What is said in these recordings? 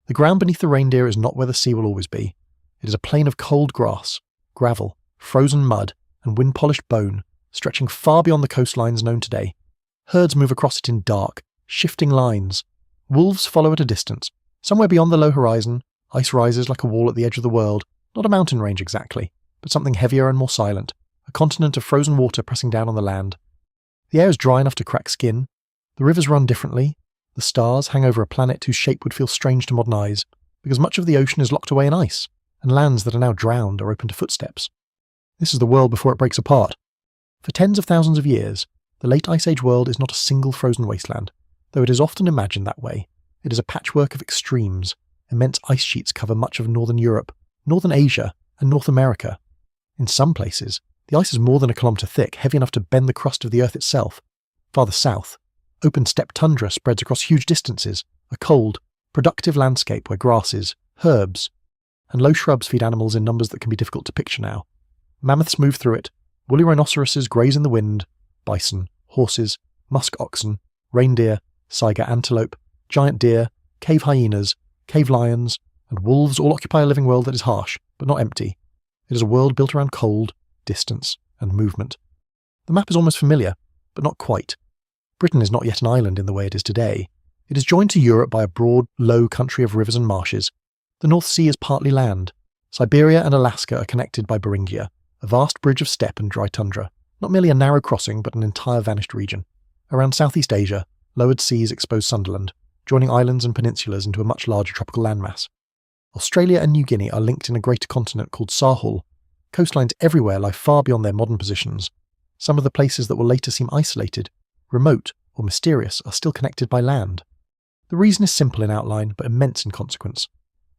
The ground beneath the reindeer is not where the sea will always be. It is a plain of cold grass, gravel, frozen mud, and wind-polished bone, stretching far beyond the coastlines known today. Herds move across it in dark, shifting lines. Wolves follow at a distance. Somewhere beyond the low horizon, ice rises like a wall at the edge of the world, not a mountain range exactly, but something heavier and more silent, a continent of frozen water pressing down on the land. The air is dry enough to crack skin. The rivers run differently. The stars hang over a planet whose shape would feel strange to modern eyes, because much of the ocean is locked away in ice, and lands that are now drowned are open to footsteps. This is the world before it breaks apart. For tens of thousands of years, the late Ice Age world is not a single frozen wasteland, though it is often imagined that way. It is a patchwork of extremes. Immense ice sheets cover much of northern Europe, northern Asia, and North America. In some places, the ice is more than a kilometre thick, heavy enough to bend the crust of the Earth itself. Farther south, open steppe tundra spreads across huge distances, a cold, productive landscape where grasses, herbs, and low shrubs feed animals in numbers that can be difficult to picture now. Mammoths move through it, woolly rhinoceroses graze in the wind, bison, horses, musk oxen, reindeer, saiga antelope, giant deer, cave hyenas, cave lions, and wolves all occupy a living world that is harsh, but not empty. It is a world built around cold, distance, and movement. The map is almost familiar, but not quite. Britain is not yet an island in the way it is today. It is joined to Europe by a broad, low country of rivers and marshes. The North Sea is partly land. Siberia and Alaska are connected by Beringia, a vast bridge of steppe and dry tundra, not merely a narrow crossing but an entire vanished region. Around Southeast Asia, lowered seas expose Sunderland, joining islands and peninsulas into a much larger tropical landmass. Australia and New Guinea are linked in a greater continent called Sahul. Coastlines everywhere lie far beyond their modern positions. Some of the places that will later seem isolated, remote, or mysterious are still connected by land. The reason is simple in outline, but immense in consequence.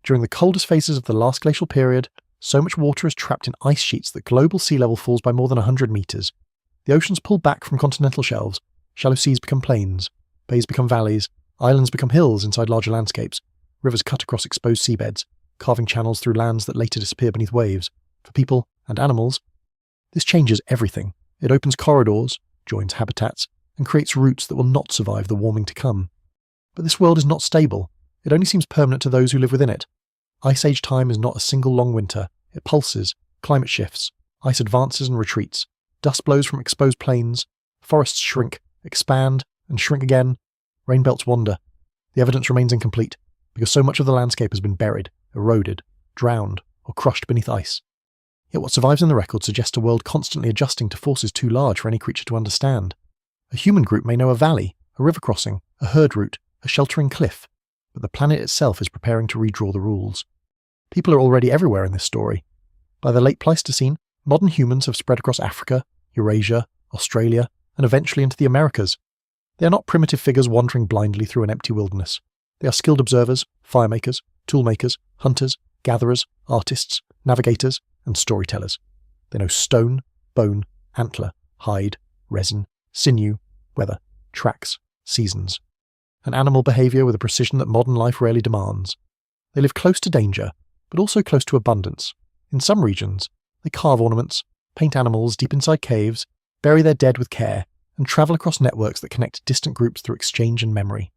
During the coldest phases of the last glacial period, so much water is trapped in ice sheets that global sea level falls by more than 100 metres. The oceans pull back from continental shelves, shallow seas become plains, bays become valleys, islands become hills inside larger landscapes, rivers cut across exposed seabeds, carving channels through lands that later disappear beneath waves. For people and animals, this changes everything. It opens corridors, joins habitats, and creates routes that will not survive the warming to come. But this world is not stable. It only seems permanent to those who live within it. Ice Age time is not a single long winter. It pulses, climate shifts, ice advances and retreats, dust blows from exposed plains, forests shrink, expand, and shrink again, rain belts wander. The evidence remains incomplete, because so much of the landscape has been buried, eroded, drowned, or crushed beneath ice. Yet what survives in the record suggests a world constantly adjusting to forces too large for any creature to understand. A human group may know a valley, a river crossing, a herd route, a sheltering cliff, but the planet itself is preparing to redraw the rules. People are already everywhere in this story. By the late Pleistocene, modern humans have spread across Africa, Eurasia, Australia, and eventually into the Americas. They are not primitive figures wandering blindly through an empty wilderness. They are skilled observers, firemakers, toolmakers, hunters, gatherers, artists, navigators, and storytellers. They know stone, bone, antler, hide, resin, sinew, weather, tracks, seasons, and animal behaviour with a precision that modern life rarely demands. They live close to danger, but also close to abundance. In some regions, they carve ornaments, paint animals deep inside caves, bury their dead with care, and travel across networks that connect distant groups through exchange and memory.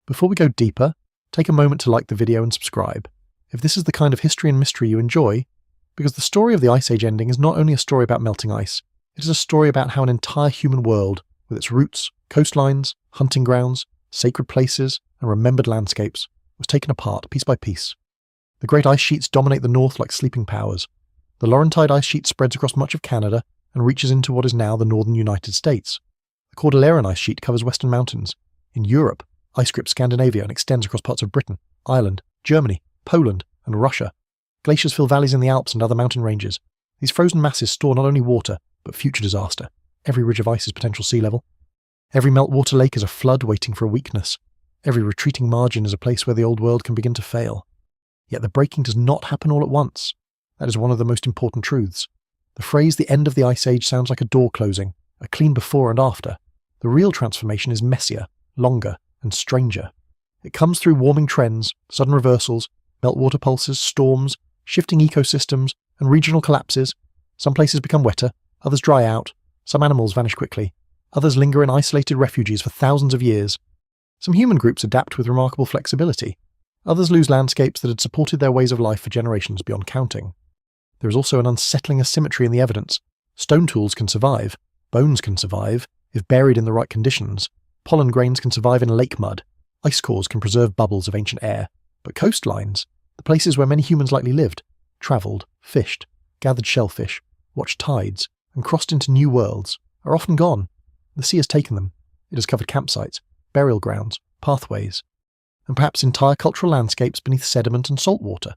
Before we go deeper, take a moment to like the video and subscribe, if this is the kind of history and mystery you enjoy, because the story of the Ice Age ending is not only a story about melting ice, it is a story about how an entire human world, with its roots, coastlines, hunting grounds, sacred places, and remembered landscapes, was taken apart piece by piece. The great ice sheets dominate the north like sleeping powers. The Laurentide ice sheet spreads across much of Canada and reaches into what is now the northern United States. The Cordilleran ice sheet covers western mountains. In Europe, ice grips Scandinavia and extends across parts of Britain, Ireland, Germany, Poland, and Russia. Glaciers fill valleys in the Alps and other mountain ranges. These frozen masses store not only water, but future disaster. Every ridge of ice is potential sea level. Every meltwater lake is a flood waiting for a weakness. Every retreating margin is a place where the old world can begin to fail. Yet the breaking does not happen all at once. That is one of the most important truths. The phrase "the end of the Ice Age" sounds like a door closing, a clean before and after. The real transformation is messier, longer, and stranger. It comes through warming trends, sudden reversals, meltwater pulses, storms, shifting ecosystems, and regional collapses. Some places become wetter, others dry out, some animals vanish quickly, others linger in isolated refuges for thousands of years. Some human groups adapt with remarkable flexibility. Others lose landscapes that had supported their ways of life for generations beyond counting. There is also an unsettling asymmetry in the evidence. Stone tools can survive, bones can survive, if buried in the right conditions, pollen grains can survive in lake mud, ice cores can preserve bubbles of ancient air, but coastlines, the places where many humans likely lived, travelled, fished, gathered shellfish, watched tides, and crossed into new worlds, are often gone. The sea has taken them. It has covered campsites, burial grounds, pathways, and perhaps entire cultural landscapes beneath sediment and salt water.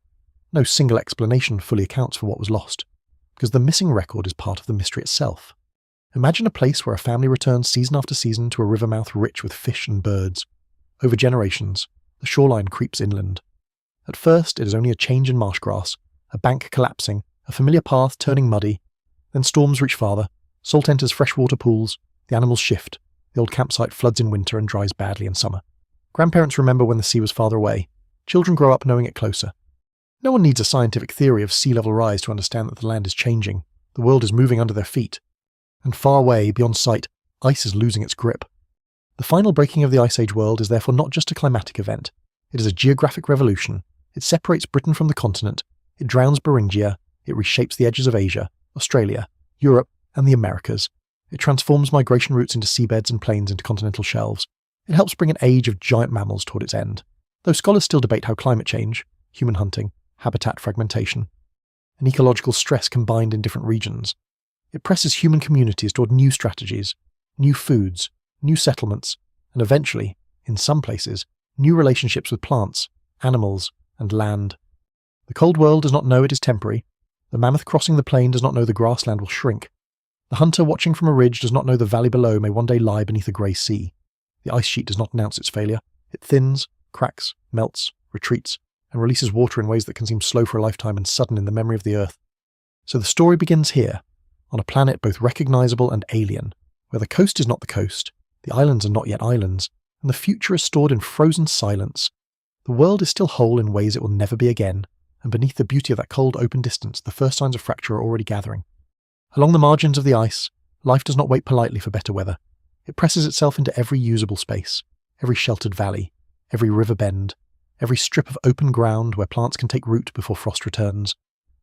No single explanation fully accounts for what was lost, because the missing record is part of the mystery itself. Imagine a place where a family returns season after season to a river mouth rich with fish and birds. Over generations, the shoreline creeps inland. At first, it is only a change in marsh grass, a bank collapsing, a familiar path turning muddy. Then storms reach farther, salt enters freshwater pools, the animals shift, the old campsite floods in winter and dries badly in summer. Grandparents remember when the sea was farther away. Children grow up knowing it closer. No one needs a scientific theory of sea level rise to understand that the land is changing, the world is moving under their feet. And far away, beyond sight, ice is losing its grip. The final breaking of the Ice Age world is therefore not just a climatic event. It is a geographic revolution. It separates Britain from the continent. It drowns Beringia. It reshapes the edges of Asia, Australia, Europe, and the Americas. It transforms migration routes into seabeds and plains into continental shelves. It helps bring an age of giant mammals toward its end. Though scholars still debate how climate change, human hunting, habitat fragmentation, and ecological stress combined in different regions, it presses human communities toward new strategies, new foods, new settlements, and eventually, in some places, new relationships with plants, animals, and land. The cold world does not know it is temporary. The mammoth crossing the plain does not know the grassland will shrink. The hunter watching from a ridge does not know the valley below may one day lie beneath a grey sea. The ice sheet does not announce its failure. It thins, cracks, melts, retreats, and releases water in ways that can seem slow for a lifetime and sudden in the memory of the Earth. So the story begins here, on a planet both recognisable and alien, where the coast is not the coast, the islands are not yet islands, and the future is stored in frozen silence. The world is still whole in ways it will never be again, and beneath the beauty of that cold open distance the first signs of fracture are already gathering. Along the margins of the ice, life does not wait politely for better weather. It presses itself into every usable space, every sheltered valley, every river bend, every strip of open ground where plants can take root before frost returns.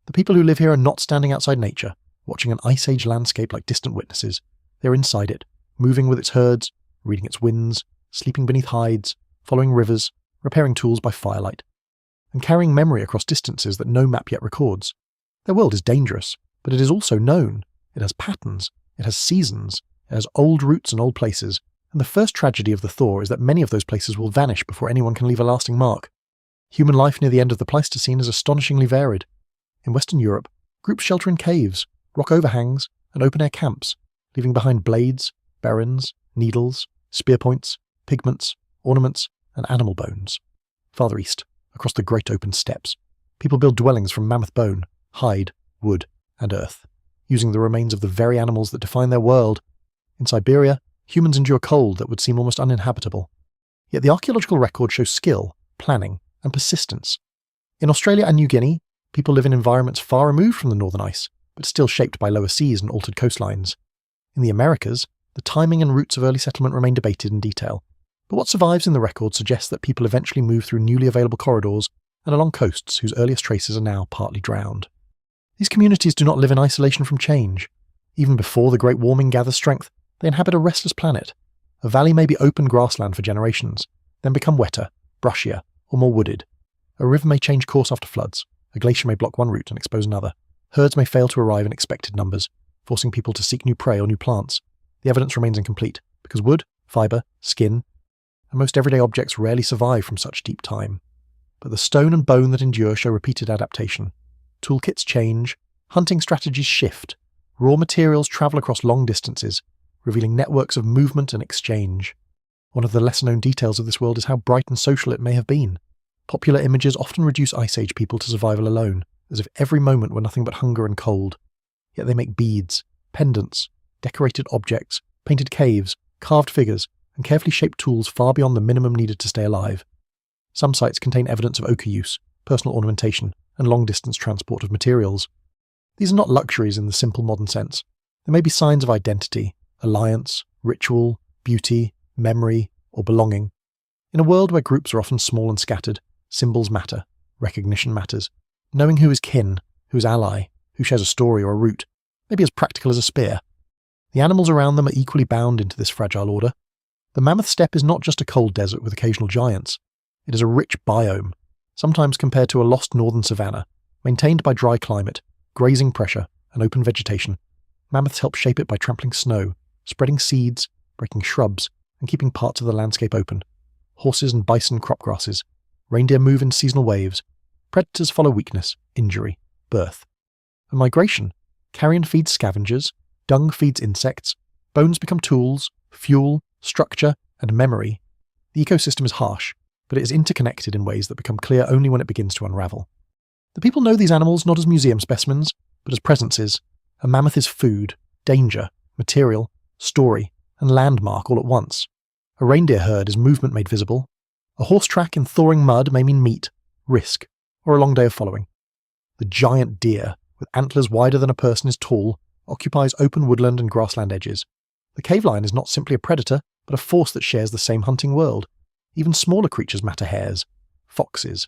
The people who live here are not standing outside nature, watching an ice age landscape like distant witnesses. They're inside it, moving with its herds, reading its winds, sleeping beneath hides, following rivers, repairing tools by firelight, and carrying memory across distances that no map yet records. Their world is dangerous, but it is also known. It has patterns, it has seasons, it has old routes and old places, and the first tragedy of the thaw is that many of those places will vanish before anyone can leave a lasting mark. Human life near the end of the Pleistocene is astonishingly varied. In Western Europe, groups shelter in caves, rock overhangs, and open-air camps, leaving behind blades, berrins, needles, spear points, pigments, ornaments, and animal bones. Farther east, across the great open steppes, people build dwellings from mammoth bone, hide, wood, and earth, using the remains of the very animals that define their world. In Siberia, humans endure cold that would seem almost uninhabitable. Yet the archaeological record shows skill, planning, and persistence. In Australia and New Guinea, people live in environments far removed from the northern ice, but still shaped by lower seas and altered coastlines. In the Americas, the timing and routes of early settlement remain debated in detail, but what survives in the record suggests that people eventually moved through newly available corridors and along coasts whose earliest traces are now partly drowned. These communities do not live in isolation from change. Even before the Great Warming gathers strength, they inhabit a restless planet. A valley may be open grassland for generations, then become wetter, brushier, or more wooded. A river may change course after floods. A glacier may block one route and expose another. Herds may fail to arrive in expected numbers, forcing people to seek new prey or new plants. The evidence remains incomplete, because wood, fibre, skin, and most everyday objects rarely survive from such deep time. But the stone and bone that endure show repeated adaptation. Toolkits change, hunting strategies shift, raw materials travel across long distances, revealing networks of movement and exchange. One of the lesser-known details of this world is how bright and social it may have been. Popular images often reduce Ice Age people to survival alone, as if every moment were nothing but hunger and cold. Yet they make beads, pendants, decorated objects, painted caves, carved figures, and carefully shaped tools far beyond the minimum needed to stay alive. Some sites contain evidence of ochre use, personal ornamentation, and long-distance transport of materials. These are not luxuries in the simple modern sense. They may be signs of identity, alliance, ritual, beauty, memory, or belonging. In a world where groups are often small and scattered, Symbols matter. Recognition matters. Knowing who is kin, who is ally, who shares a story or a route, may be as practical as a spear. The animals around them are equally bound into this fragile order. The mammoth steppe is not just a cold desert with occasional giants. It is a rich biome, sometimes compared to a lost northern savanna, maintained by dry climate, grazing pressure, and open vegetation. Mammoths help shape it by trampling snow, spreading seeds, breaking shrubs, and keeping parts of the landscape open. Horses and bison crop grasses. Reindeer move in seasonal waves. Predators follow weakness, injury, birth. And migration. Carrion feeds scavengers, dung feeds insects, bones become tools, fuel, structure, and memory. The ecosystem is harsh, but it is interconnected in ways that become clear only when it begins to unravel. The people know these animals not as museum specimens, but as presences. A mammoth is food, danger, material, story, and landmark all at once. A reindeer herd is movement made visible. A horse track in thawing mud may mean meat, risk, or a long day of following. The giant deer, with antlers wider than a person is tall, occupies open woodland and grassland edges. The cave lion is not simply a predator, but a force that shares the same hunting world. Even smaller creatures matter: hares, foxes.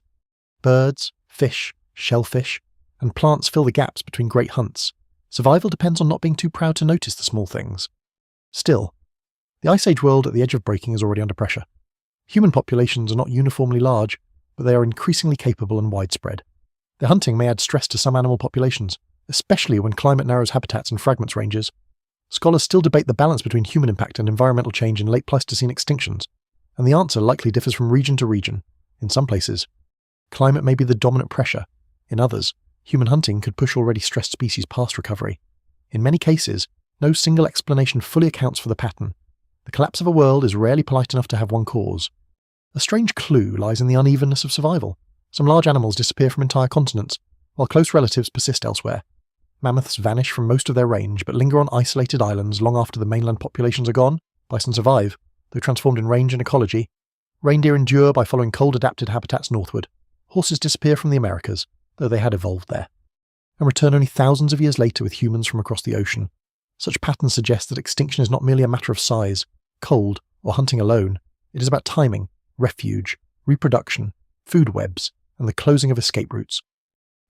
Birds, fish, shellfish, and plants fill the gaps between great hunts. Survival depends on not being too proud to notice the small things. Still, the Ice Age world at the edge of breaking is already under pressure. Human populations are not uniformly large, but they are increasingly capable and widespread. Their hunting may add stress to some animal populations, especially when climate narrows habitats and fragments ranges. Scholars still debate the balance between human impact and environmental change in late Pleistocene extinctions, and the answer likely differs from region to region. In some places, climate may be the dominant pressure. In others, human hunting could push already stressed species past recovery. In many cases, no single explanation fully accounts for the pattern. The collapse of a world is rarely polite enough to have one cause. A strange clue lies in the unevenness of survival. Some large animals disappear from entire continents, while close relatives persist elsewhere. Mammoths vanish from most of their range, but linger on isolated islands long after the mainland populations are gone. Bison survive, though transformed in range and ecology. Reindeer endure by following cold-adapted habitats northward. Horses disappear from the Americas, though they had evolved there, and return only thousands of years later with humans from across the ocean. Such patterns suggest that extinction is not merely a matter of size, cold, or hunting alone. It is about timing, refuge, reproduction, food webs, and the closing of escape routes.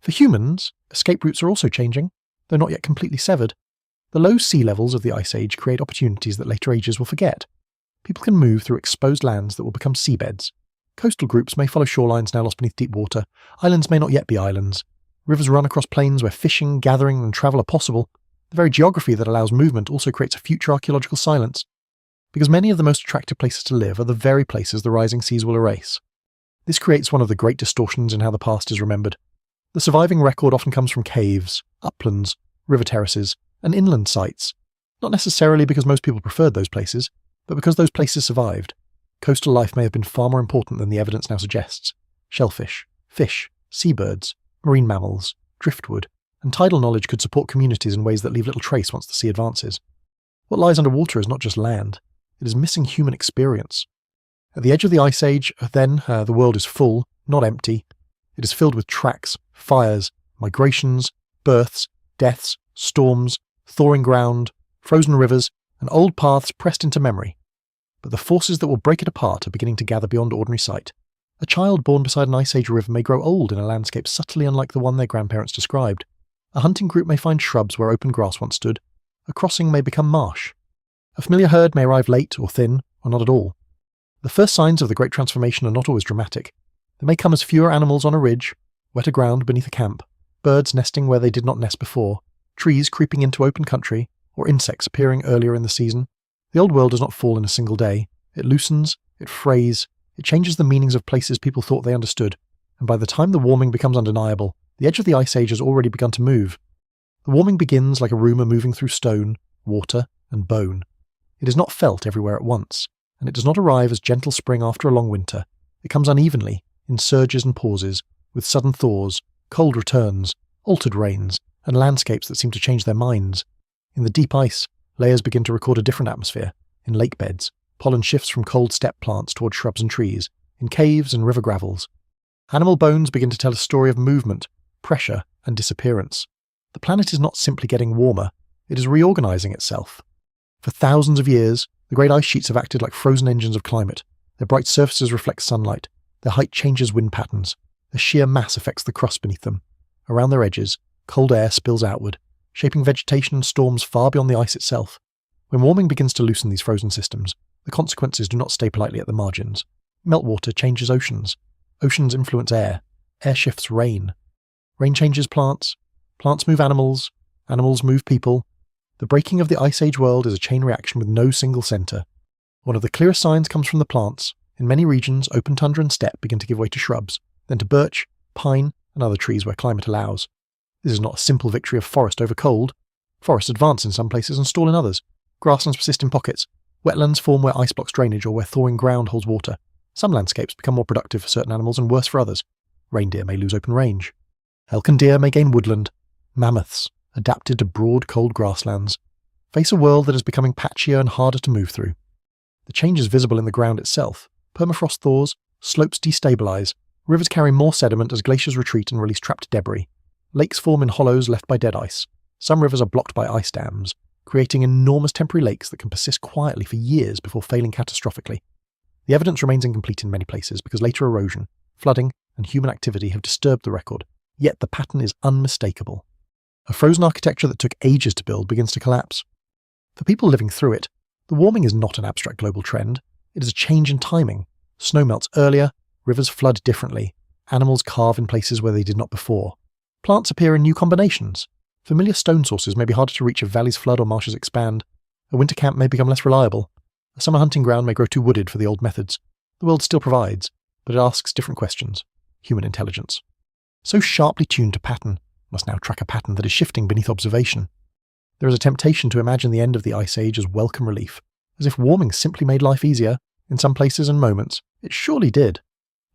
For humans, escape routes are also changing, though not yet completely severed. The low sea levels of the Ice Age create opportunities that later ages will forget. People can move through exposed lands that will become seabeds. Coastal groups may follow shorelines now lost beneath deep water. Islands may not yet be islands. Rivers run across plains where fishing, gathering, and travel are possible. The very geography that allows movement also creates a future archaeological silence, because many of the most attractive places to live are the very places the rising seas will erase. This creates one of the great distortions in how the past is remembered. The surviving record often comes from caves, uplands, river terraces, and inland sites, not necessarily because most people preferred those places, but because those places survived. Coastal life may have been far more important than the evidence now suggests. Shellfish, fish, seabirds, marine mammals, driftwood, and tidal knowledge could support communities in ways that leave little trace once the sea advances. What lies underwater is not just land, it is missing human experience. At the edge of the Ice Age, then, the world is full, not empty. It is filled with tracks, fires, migrations, births, deaths, storms, thawing ground, frozen rivers, and old paths pressed into memory. But the forces that will break it apart are beginning to gather beyond ordinary sight. A child born beside an Ice Age river may grow old in a landscape subtly unlike the one their grandparents described. A hunting group may find shrubs where open grass once stood. A crossing may become marsh. A familiar herd may arrive late or thin, or not at all. The first signs of the Great Transformation are not always dramatic. They may come as fewer animals on a ridge, wetter ground beneath a camp, birds nesting where they did not nest before, trees creeping into open country, or insects appearing earlier in the season. The old world does not fall in a single day. It loosens, it frays, it changes the meanings of places people thought they understood, and by the time the warming becomes undeniable, the edge of the Ice Age has already begun to move. The warming begins like a rumour moving through stone, water, and bone. It is not felt everywhere at once, and it does not arrive as gentle spring after a long winter. It comes unevenly, in surges and pauses, with sudden thaws, cold returns, altered rains, and landscapes that seem to change their minds. In the deep ice, layers begin to record a different atmosphere. In lake beds, pollen shifts from cold steppe plants toward shrubs and trees. In caves and river gravels, animal bones begin to tell a story of movement, pressure, and disappearance. The planet is not simply getting warmer, it is reorganizing itself. For thousands of years, the great ice sheets have acted like frozen engines of climate. Their bright surfaces reflect sunlight, Their height changes wind patterns. Their sheer mass affects the crust beneath them. Around their edges, cold air spills outward, shaping vegetation and storms far beyond the ice itself. When warming begins to loosen these frozen systems, the consequences do not stay politely at the margins. Meltwater changes oceans. Oceans influence air. Air shifts rain. Rain changes plants. Plants move animals. Animals move people. The breaking of the Ice Age world is a chain reaction with no single centre. One of the clearest signs comes from the plants. In many regions, open tundra and steppe begin to give way to shrubs, then to birch, pine, and other trees where climate allows. This is not a simple victory of forest over cold. Forests advance in some places and stall in others. Grasslands persist in pockets. Wetlands form where ice blocks drainage or where thawing ground holds water. Some landscapes become more productive for certain animals and worse for others. Reindeer may lose open range. Elk and deer may gain woodland. Mammoths, adapted to broad, cold grasslands, face a world that is becoming patchier and harder to move through. The change is visible in the ground itself. Permafrost thaws, slopes destabilise, rivers carry more sediment as glaciers retreat and release trapped debris. Lakes form in hollows left by dead ice. Some rivers are blocked by ice dams, creating enormous temporary lakes that can persist quietly for years before failing catastrophically. The evidence remains incomplete in many places because later erosion, flooding, and human activity have disturbed the record, yet the pattern is unmistakable. A frozen architecture that took ages to build begins to collapse. For people living through it, the warming is not an abstract global trend. It is a change in timing. Snow melts earlier, rivers flood differently, animals carve in places where they did not before. Plants appear in new combinations. Familiar stone sources may be harder to reach if valleys flood or marshes expand. A winter camp may become less reliable. A summer hunting ground may grow too wooded for the old methods. The world still provides, but it asks different questions. Human intelligence, so sharply tuned to pattern, must now track a pattern that is shifting beneath observation. There is a temptation to imagine the end of the Ice Age as welcome relief, as if warming simply made life easier. In some places and moments, it surely did.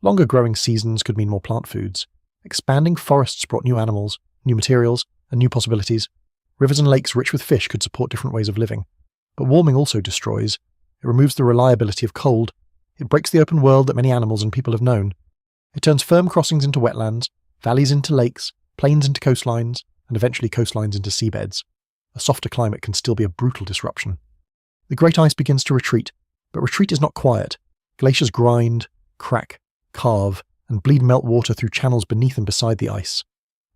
Longer growing seasons could mean more plant foods. Expanding forests brought new animals, new materials, and new possibilities. Rivers and lakes rich with fish could support different ways of living. But warming also destroys. It removes the reliability of cold. It breaks the open world that many animals and people have known. It turns firm crossings into wetlands, valleys into lakes, plains into coastlines, and eventually coastlines into seabeds. A softer climate can still be a brutal disruption. The great ice begins to retreat, but retreat is not quiet. Glaciers grind, crack, carve, and bleed meltwater through channels beneath and beside the ice.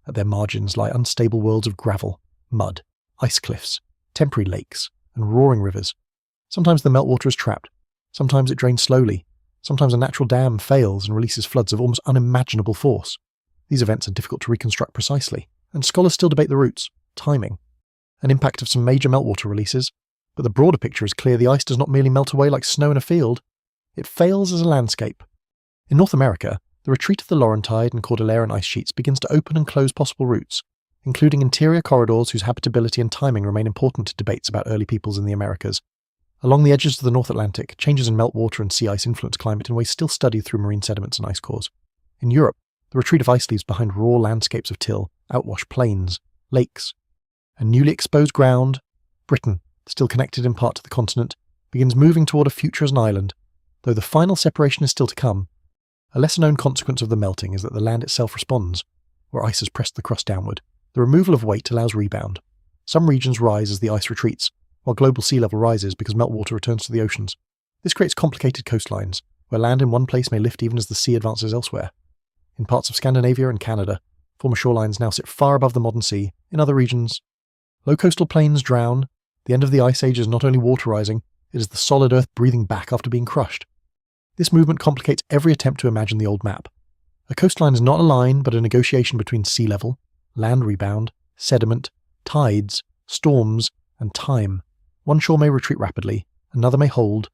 At their margins lie unstable worlds of gravel, mud, ice cliffs, temporary lakes, and roaring rivers. Sometimes the meltwater is trapped. Sometimes it drains slowly. Sometimes a natural dam fails and releases floods of almost unimaginable force. These events are difficult to reconstruct precisely, and scholars still debate the roots, timing, and impact of some major meltwater releases. But the broader picture is clear: the ice does not merely melt away like snow in a field. It fails as a landscape. In North America, the retreat of the Laurentide and Cordilleran ice sheets begins to open and close possible routes, including interior corridors whose habitability and timing remain important to debates about early peoples in the Americas. Along the edges of the North Atlantic, changes in meltwater and sea ice influence climate in ways still studied through marine sediments and ice cores. In Europe, the retreat of ice leaves behind raw landscapes of till, outwash plains, lakes, and newly exposed ground. Britain, still connected in part to the continent, begins moving toward a future as an island, though the final separation is still to come. A lesser-known consequence of the melting is that the land itself responds. Where ice has pressed the crust downward, the removal of weight allows rebound. Some regions rise as the ice retreats, while global sea level rises because meltwater returns to the oceans. This creates complicated coastlines, where land in one place may lift even as the sea advances elsewhere. In parts of Scandinavia and Canada, former shorelines now sit far above the modern sea. In other regions, low coastal plains drown. The end of the Ice Age is not only water rising, it is the solid earth breathing back after being crushed. This movement complicates every attempt to imagine the old map. A coastline is not a line, but a negotiation between sea level, land rebound, sediment, tides, storms, and time. One shore may retreat rapidly, another may hold.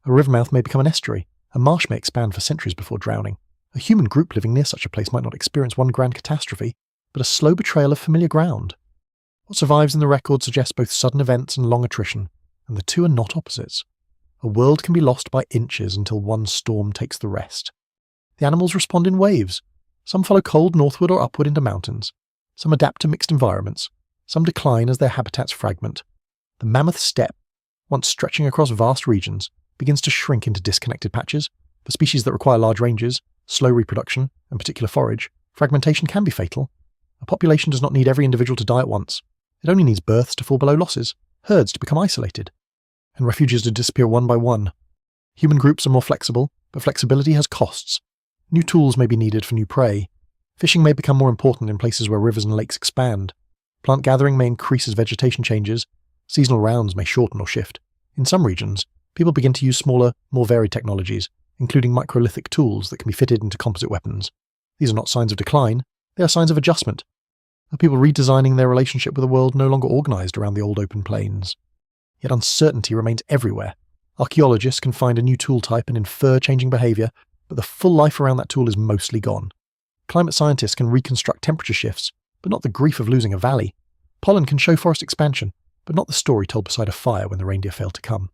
A river mouth may become an estuary. A marsh may expand for centuries before drowning. A human group living near such a place might not experience one grand catastrophe, but a slow betrayal of familiar ground. What survives in the record suggests both sudden events and long attrition, and the two are not opposites. A world can be lost by inches until one storm takes the rest. The animals respond in waves. Some follow cold northward or upward into mountains. Some adapt to mixed environments. Some decline as their habitats fragment. The mammoth steppe, once stretching across vast regions, begins to shrink into disconnected patches. For species that require large ranges, slow reproduction, and particular forage, fragmentation can be fatal. A population does not need every individual to die at once. It only needs births to fall below losses, herds to become isolated, and refuges to disappear one by one. Human groups are more flexible, but flexibility has costs. New tools may be needed for new prey. Fishing may become more important in places where rivers and lakes expand. Plant gathering may increase as vegetation changes. Seasonal rounds may shorten or shift. In some regions, people begin to use smaller, more varied technologies, including microlithic tools that can be fitted into composite weapons. These are not signs of decline, they are signs of adjustment. Are people redesigning their relationship with a world no longer organised around the old open plains? Yet uncertainty remains everywhere. Archaeologists can find a new tool type and infer changing behaviour, but the full life around that tool is mostly gone. Climate scientists can reconstruct temperature shifts, but not the grief of losing a valley. Pollen can show forest expansion, but not the story told beside a fire when the reindeer failed to come.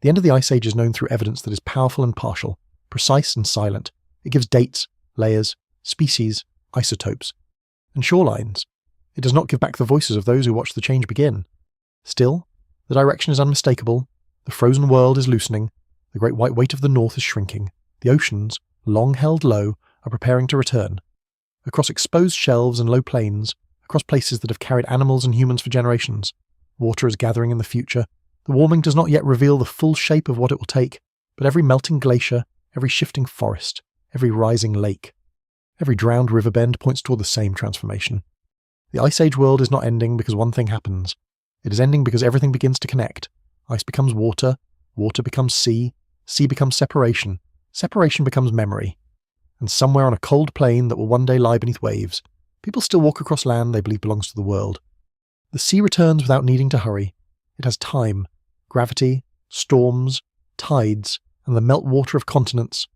The end of the Ice Age is known through evidence that is powerful and partial, precise and silent. It gives dates, layers, species, isotopes, and shorelines. It does not give back the voices of those who watched the change begin. Still, the direction is unmistakable. The frozen world is loosening. The great white weight of the north is shrinking. The oceans, long held low, are preparing to return. Across exposed shelves and low plains, across places that have carried animals and humans for generations, water is gathering in the future. The warming does not yet reveal the full shape of what it will take, but every melting glacier, every shifting forest, every rising lake, every drowned river bend points toward the same transformation. The Ice Age world is not ending because one thing happens. It is ending because everything begins to connect. Ice becomes water, water becomes sea, sea becomes separation, separation becomes memory. And somewhere on a cold plain that will one day lie beneath waves, people still walk across land they believe belongs to the world. The sea returns without needing to hurry. It has time, gravity, storms, tides, and the meltwater of continents.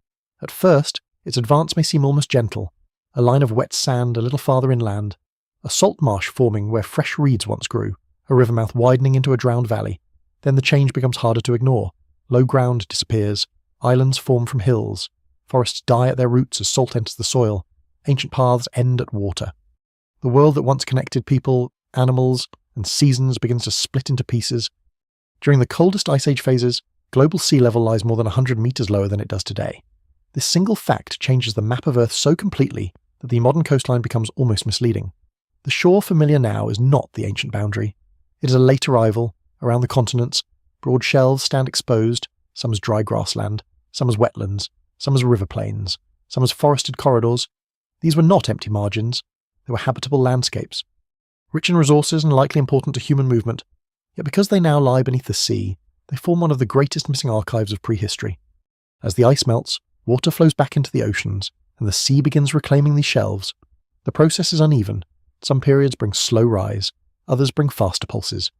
At first, its advance may seem almost gentle, a line of wet sand a little farther inland, a salt marsh forming where fresh reeds once grew, a river mouth widening into a drowned valley. Then the change becomes harder to ignore. Low ground disappears, islands form from hills, forests die at their roots as salt enters the soil, ancient paths end at water. The world that once connected people, animals, and seasons begins to split into pieces. During the coldest Ice Age phases, global sea level lies more than 100 metres lower than it does today. This single fact changes the map of Earth so completely that the modern coastline becomes almost misleading. The shore familiar now is not the ancient boundary. It is a late arrival. Around the continents, broad shelves stand exposed, some as dry grassland, some as wetlands, some as river plains, some as forested corridors. These were not empty margins, they were habitable landscapes. Rich in resources and likely important to human movement, yet because they now lie beneath the sea, they form one of the greatest missing archives of prehistory. As the ice melts, water flows back into the oceans, and the sea begins reclaiming these shelves. The process is uneven. Some periods bring slow rise, others bring faster pulses.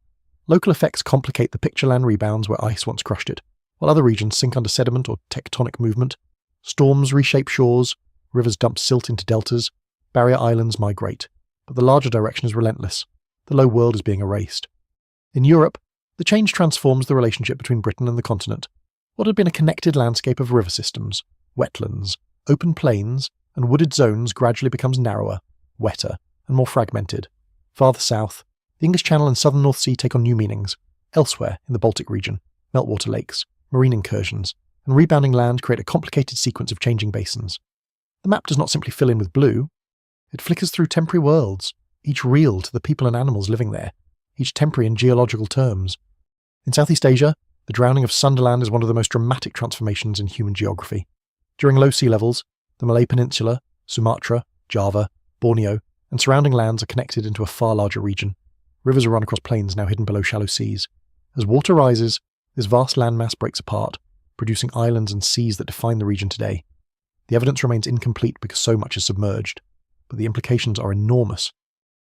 Local effects complicate the picture land rebounds where ice once crushed it, while other regions sink under sediment or tectonic movement. Storms reshape shores, rivers dump silt into deltas, barrier islands migrate. But the larger direction is relentless. The low world is being erased. In Europe, the change transforms the relationship between Britain and the continent. What had been a connected landscape of river systems, wetlands, open plains, and wooded zones gradually becomes narrower, wetter, and more fragmented. Farther south, the English Channel and southern North Sea take on new meanings. Elsewhere, in the Baltic region, meltwater lakes, marine incursions, and rebounding land create a complicated sequence of changing basins. The map does not simply fill in with blue. It flickers through temporary worlds, each real to the people and animals living there, each temporary in geological terms. In Southeast Asia, the drowning of Sunderland is one of the most dramatic transformations in human geography. During low sea levels, the Malay Peninsula, Sumatra, Java, Borneo, and surrounding lands are connected into a far larger region. Rivers are run across plains now hidden below shallow seas. As water rises, this vast landmass breaks apart, producing islands and seas that define the region today. The evidence remains incomplete because so much is submerged, but the implications are enormous.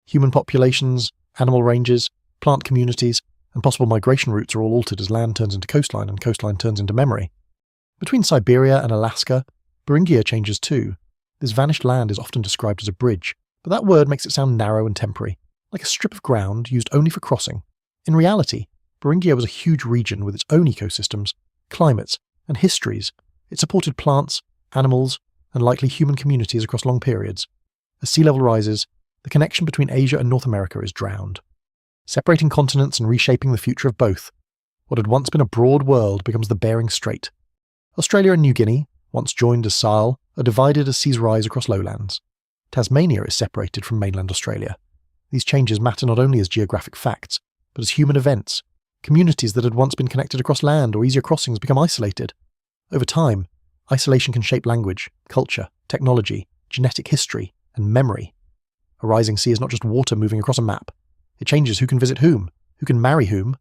Human populations, animal ranges, plant communities, and possible migration routes are all altered as land turns into coastline and coastline turns into memory. Between Siberia and Alaska, Beringia changes too. This vanished land is often described as a bridge, but that word makes it sound narrow and temporary, like a strip of ground used only for crossing. In reality, Beringia was a huge region with its own ecosystems, climates, and histories. It supported plants, animals, and likely human communities across long periods. As sea level rises, the connection between Asia and North America is drowned. Separating continents and reshaping the future of both, what had once been a broad world becomes the Bering Strait. Australia and New Guinea, once joined as Sahel, are divided as seas rise across lowlands. Tasmania is separated from mainland Australia. These changes matter not only as geographic facts, but as human events. Communities that had once been connected across land or easier crossings become isolated. Over time, isolation can shape language, culture, technology, genetic history, and memory. A rising sea is not just water moving across a map. It changes who can visit whom, who can marry whom,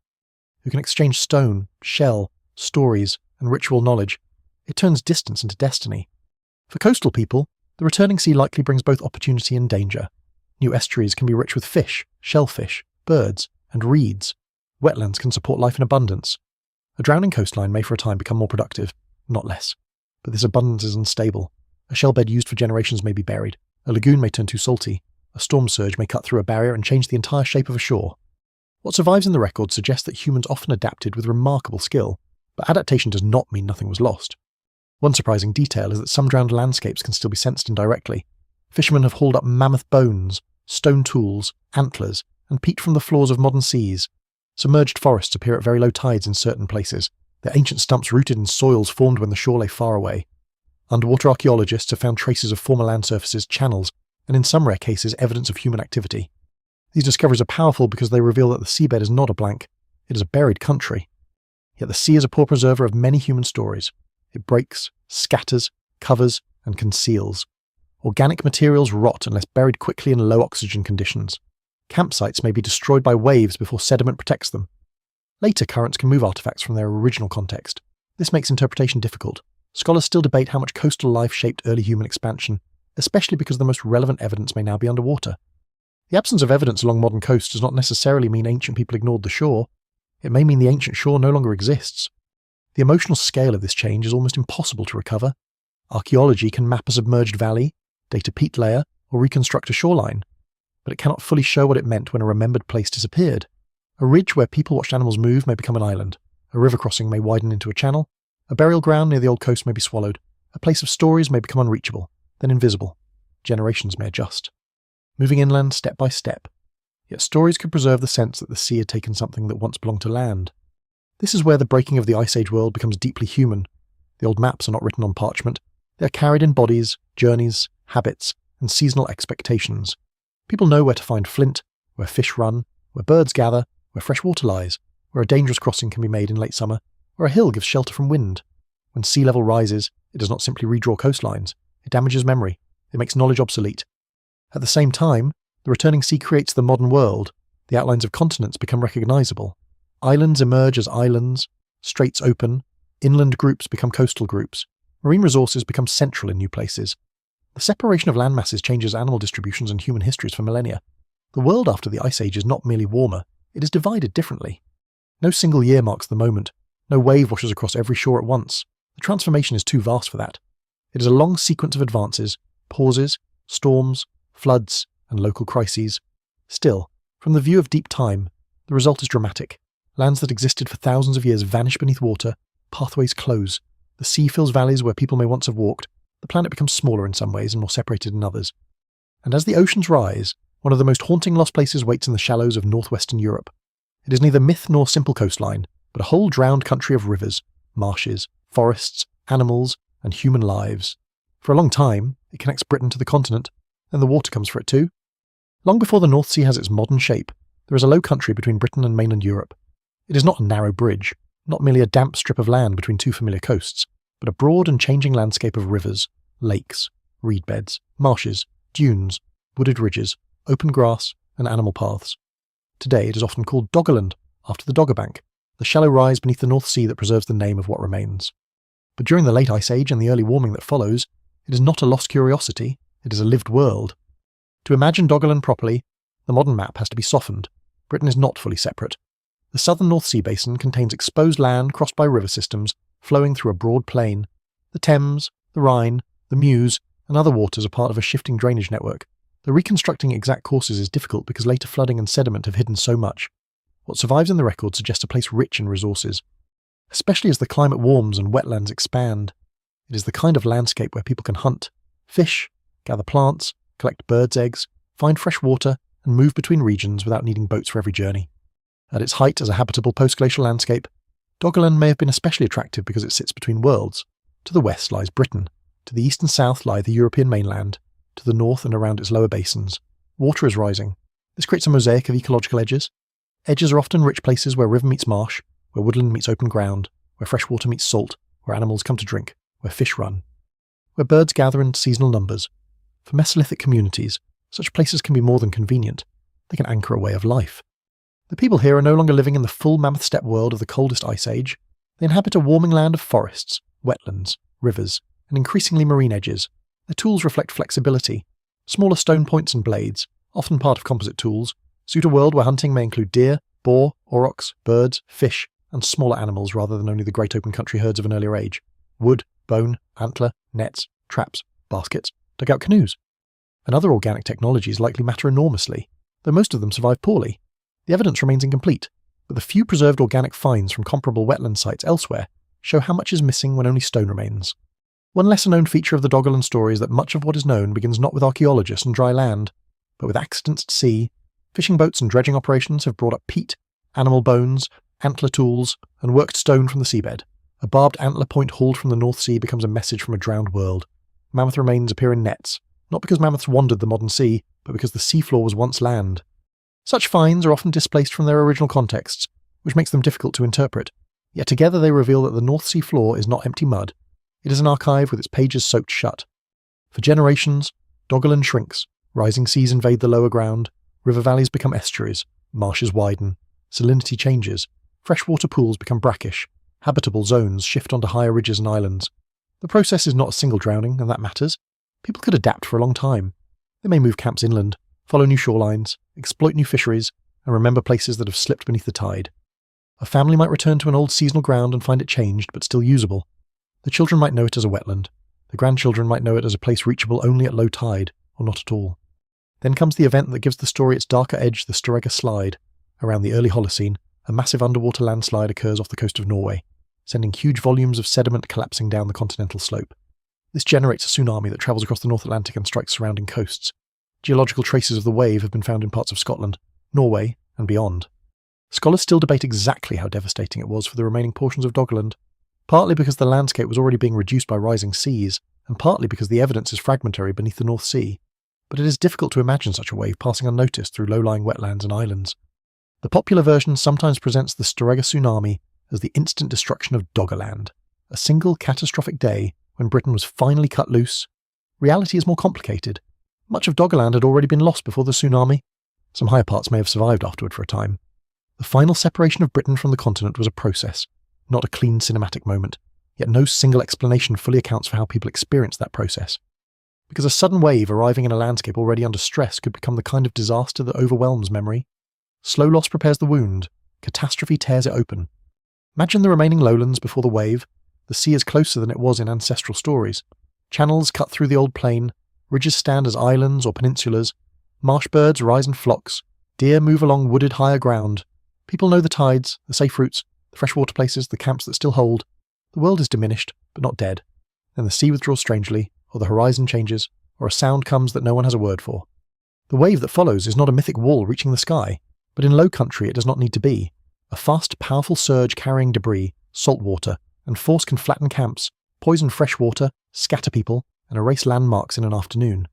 who can exchange stone, shell, stories, and ritual knowledge. It turns distance into destiny. For coastal people, the returning sea likely brings both opportunity and danger. New estuaries can be rich with fish, shellfish, birds, and reeds. Wetlands can support life in abundance. A drowning coastline may for a time become more productive, not less. But this abundance is unstable. A shellbed used for generations may be buried. A lagoon may turn too salty. A storm surge may cut through a barrier and change the entire shape of a shore. What survives in the record suggests that humans often adapted with remarkable skill, but adaptation does not mean nothing was lost. One surprising detail is that some drowned landscapes can still be sensed indirectly. Fishermen have hauled up mammoth bones, stone tools, antlers, and peat from the floors of modern seas. Submerged forests appear at very low tides in certain places, their ancient stumps rooted in soils formed when the shore lay far away. Underwater archaeologists have found traces of former land surfaces, channels, and in some rare cases evidence of human activity. These discoveries are powerful because they reveal that the seabed is not a blank, it is a buried country. Yet the sea is a poor preserver of many human stories. It breaks, scatters, covers, and conceals. Organic materials rot unless buried quickly in low oxygen conditions. Campsites may be destroyed by waves before sediment protects them. Later currents can move artifacts from their original context. This makes interpretation difficult. Scholars still debate how much coastal life shaped early human expansion, especially because the most relevant evidence may now be underwater. The absence of evidence along modern coasts does not necessarily mean ancient people ignored the shore. It may mean the ancient shore no longer exists. The emotional scale of this change is almost impossible to recover. Archaeology can map a submerged valley, date a peat layer, or reconstruct a shoreline, but it cannot fully show what it meant when a remembered place disappeared. A ridge where people watched animals move may become an island. A river crossing may widen into a channel. A burial ground near the old coast may be swallowed. A place of stories may become unreachable, then invisible. Generations may adjust. Moving inland step by step. Yet stories could preserve the sense that the sea had taken something that once belonged to land. This is where the breaking of the Ice Age world becomes deeply human. The old maps are not written on parchment. They are carried in bodies, journeys, habits, and seasonal expectations. People know where to find flint, where fish run, where birds gather, where fresh water lies, where a dangerous crossing can be made in late summer, where a hill gives shelter from wind. When sea level rises, it does not simply redraw coastlines. It damages memory. It makes knowledge obsolete. At the same time, the returning sea creates the modern world. The outlines of continents become recognizable. Islands emerge as islands, straits open, inland groups become coastal groups. Marine resources become central in new places. The separation of land masses changes animal distributions and human histories for millennia. The world after the Ice Age is not merely warmer, it is divided differently. No single year marks the moment. No wave washes across every shore at once. The transformation is too vast for that. It is a long sequence of advances, pauses, storms, floods, and local crises. Still, from the view of deep time, the result is dramatic. Lands that existed for thousands of years vanish beneath water, pathways close, the sea fills valleys where people may once have walked, the planet becomes smaller in some ways and more separated in others. And as the oceans rise, one of the most haunting lost places waits in the shallows of northwestern Europe. It is neither myth nor simple coastline, but a whole drowned country of rivers, marshes, forests, animals, and human lives. For a long time, it connects Britain to the continent, then the water comes for it too. Long before the North Sea has its modern shape, there is a low country between Britain and mainland Europe. It is not a narrow bridge, not merely a damp strip of land between two familiar coasts, but a broad and changing landscape of rivers, lakes, reed beds, marshes, dunes, wooded ridges, open grass, and animal paths. Today it is often called Doggerland, after the Dogger Bank, the shallow rise beneath the North Sea that preserves the name of what remains. But during the late Ice Age and the early warming that follows, it is not a lost curiosity, it is a lived world. To imagine Doggerland properly, the modern map has to be softened. Britain is not fully separate. The southern North Sea basin contains exposed land crossed by river systems flowing through a broad plain. The Thames, the Rhine, the Meuse, and other waters are part of a shifting drainage network. The reconstructing exact courses is difficult because later flooding and sediment have hidden so much. What survives in the record suggests a place rich in resources. Especially as the climate warms and wetlands expand. It is the kind of landscape where people can hunt, fish, gather plants, collect birds' eggs, find fresh water, and move between regions without needing boats for every journey. At its height as a habitable post-glacial landscape, Doggerland may have been especially attractive because it sits between worlds. To the west lies Britain, to the east and south lie the European mainland, to the north and around its lower basins. Water is rising. This creates a mosaic of ecological edges. Edges are often rich places where river meets marsh, where woodland meets open ground, where fresh water meets salt, where animals come to drink, where fish run. where birds gather in seasonal numbers. For Mesolithic communities, such places can be more than convenient. They can anchor a way of life. The people here are no longer living in the full mammoth steppe world of the coldest ice age. They inhabit a warming land of forests, wetlands, rivers, and increasingly marine edges. Their tools reflect flexibility. Smaller stone points and blades, often part of composite tools, suit a world where hunting may include deer, boar, aurochs, birds, fish, and smaller animals rather than only the great open country herds of an earlier age. Wood, bone, antler, nets, traps, baskets, dugout canoes. And other organic technologies likely matter enormously, though most of them survive poorly. The evidence remains incomplete, but the few preserved organic finds from comparable wetland sites elsewhere show how much is missing when only stone remains. One lesser-known feature of the Doggerland story is that much of what is known begins not with archaeologists and dry land, but with accidents at sea. Fishing boats and dredging operations have brought up peat, animal bones, antler tools, and worked stone from the seabed. A barbed antler point hauled from the North Sea becomes a message from a drowned world. Mammoth remains appear in nets, not because mammoths wandered the modern sea, but because the seafloor was once land. Such finds are often displaced from their original contexts, which makes them difficult to interpret. Yet together they reveal that the North Sea floor is not empty mud. It is an archive with its pages soaked shut. For generations, Doggerland shrinks, rising seas invade the lower ground, river valleys become estuaries, marshes widen, salinity changes, freshwater pools become brackish, habitable zones shift onto higher ridges and islands. The process is not a single drowning, and that matters. People could adapt for a long time. They may move camps inland, follow new shorelines, exploit new fisheries, and remember places that have slipped beneath the tide. A family might return to an old seasonal ground and find it changed but still usable. The children might know it as a wetland. The grandchildren might know it as a place reachable only at low tide, or not at all. Then comes the event that gives the story its darker edge, the Storegga Slide. Around the early Holocene, a massive underwater landslide occurs off the coast of Norway, sending huge volumes of sediment collapsing down the continental slope. This generates a tsunami that travels across the North Atlantic and strikes surrounding coasts. Geological traces of the wave have been found in parts of Scotland, Norway, and beyond. Scholars still debate exactly how devastating it was for the remaining portions of Doggerland, partly because the landscape was already being reduced by rising seas, and partly because the evidence is fragmentary beneath the North Sea. But it is difficult to imagine such a wave passing unnoticed through low-lying wetlands and islands. The popular version sometimes presents the Storegga tsunami as the instant destruction of Doggerland, a single catastrophic day when Britain was finally cut loose. Reality is more complicated. Much of Doggerland had already been lost before the tsunami. Some higher parts may have survived afterward for a time. The final separation of Britain from the continent was a process, not a clean cinematic moment, yet no single explanation fully accounts for how people experienced that process. Because a sudden wave arriving in a landscape already under stress could become the kind of disaster that overwhelms memory. Slow loss prepares the wound, catastrophe tears it open. Imagine the remaining lowlands before the wave. The sea is closer than it was in ancestral stories. Channels cut through the old plain, ridges stand as islands or peninsulas, marsh birds rise in flocks, deer move along wooded higher ground. People know the tides, the safe routes, the freshwater places, the camps that still hold. The world is diminished, but not dead. Then the sea withdraws strangely, or the horizon changes, or a sound comes that no one has a word for. The wave that follows is not a mythic wall reaching the sky, but in low country it does not need to be. A fast, powerful surge carrying debris, salt water, and force can flatten camps, poison fresh water, scatter people, and erase landmarks in an afternoon.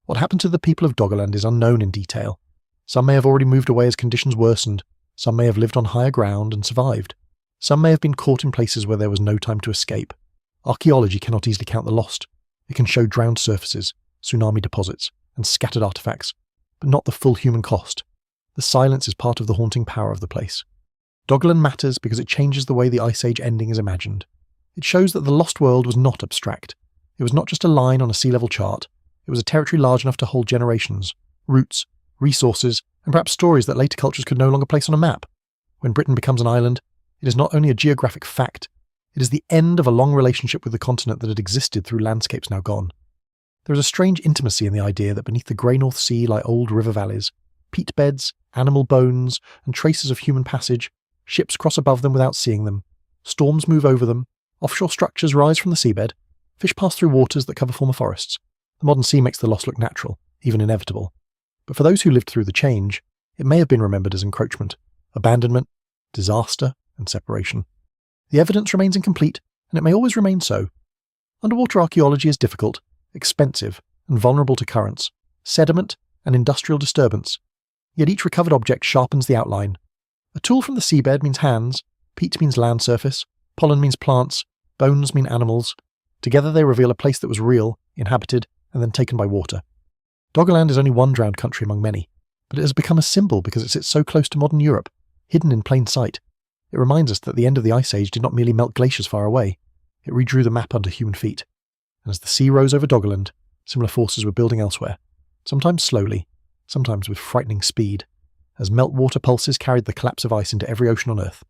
What happened to the people of Doggerland is unknown in detail. Some may have already moved away as conditions worsened. Some may have lived on higher ground and survived. Some may have been caught in places where there was no time to escape. Archaeology cannot easily count the lost. It can show drowned surfaces, tsunami deposits, and scattered artifacts, but not the full human cost. The silence is part of the haunting power of the place. Doggerland matters because it changes the way the Ice Age ending is imagined. It shows that the lost world was not abstract. It was not just a line on a sea level chart. It was a territory large enough to hold generations, roots, resources, and perhaps stories that later cultures could no longer place on a map. When Britain becomes an island, it is not only a geographic fact, it is the end of a long relationship with the continent that had existed through landscapes now gone. There is a strange intimacy in the idea that beneath the grey North Sea lie old river valleys, peat beds, animal bones, and traces of human passage. Ships cross above them without seeing them. Storms move over them. Offshore structures rise from the seabed. Fish pass through waters that cover former forests. The modern sea makes the loss look natural, even inevitable. But for those who lived through the change, it may have been remembered as encroachment, abandonment, disaster, and separation. The evidence remains incomplete, and it may always remain so. Underwater archaeology is difficult, expensive, and vulnerable to currents, sediment, and industrial disturbance. Yet each recovered object sharpens the outline. A tool from the seabed means hands, peat means land surface, pollen means plants, bones mean animals. Together they reveal a place that was real, inhabited, and then taken by water. Doggerland is only one drowned country among many, but it has become a symbol because it sits so close to modern Europe, hidden in plain sight. It reminds us that the end of the Ice Age did not merely melt glaciers far away, it redrew the map under human feet. And as the sea rose over Doggerland, similar forces were building elsewhere, sometimes slowly, sometimes with frightening speed, as meltwater pulses carried the collapse of ice into every ocean on Earth.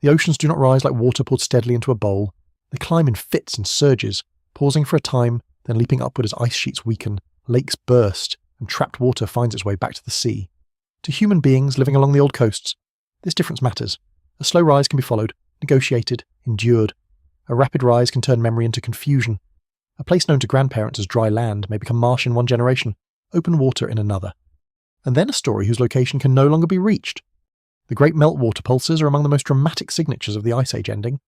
The oceans do not rise like water poured steadily into a bowl. They climb in fits and surges, pausing for a time, then leaping upward as ice sheets weaken, lakes burst, and trapped water finds its way back to the sea. To human beings living along the old coasts, this difference matters. A slow rise can be followed, negotiated, endured. A rapid rise can turn memory into confusion. A place known to grandparents as dry land may become marsh in one generation, open water in another. And then a story whose location can no longer be reached. The great meltwater pulses are among the most dramatic signatures of the Ice Age ending.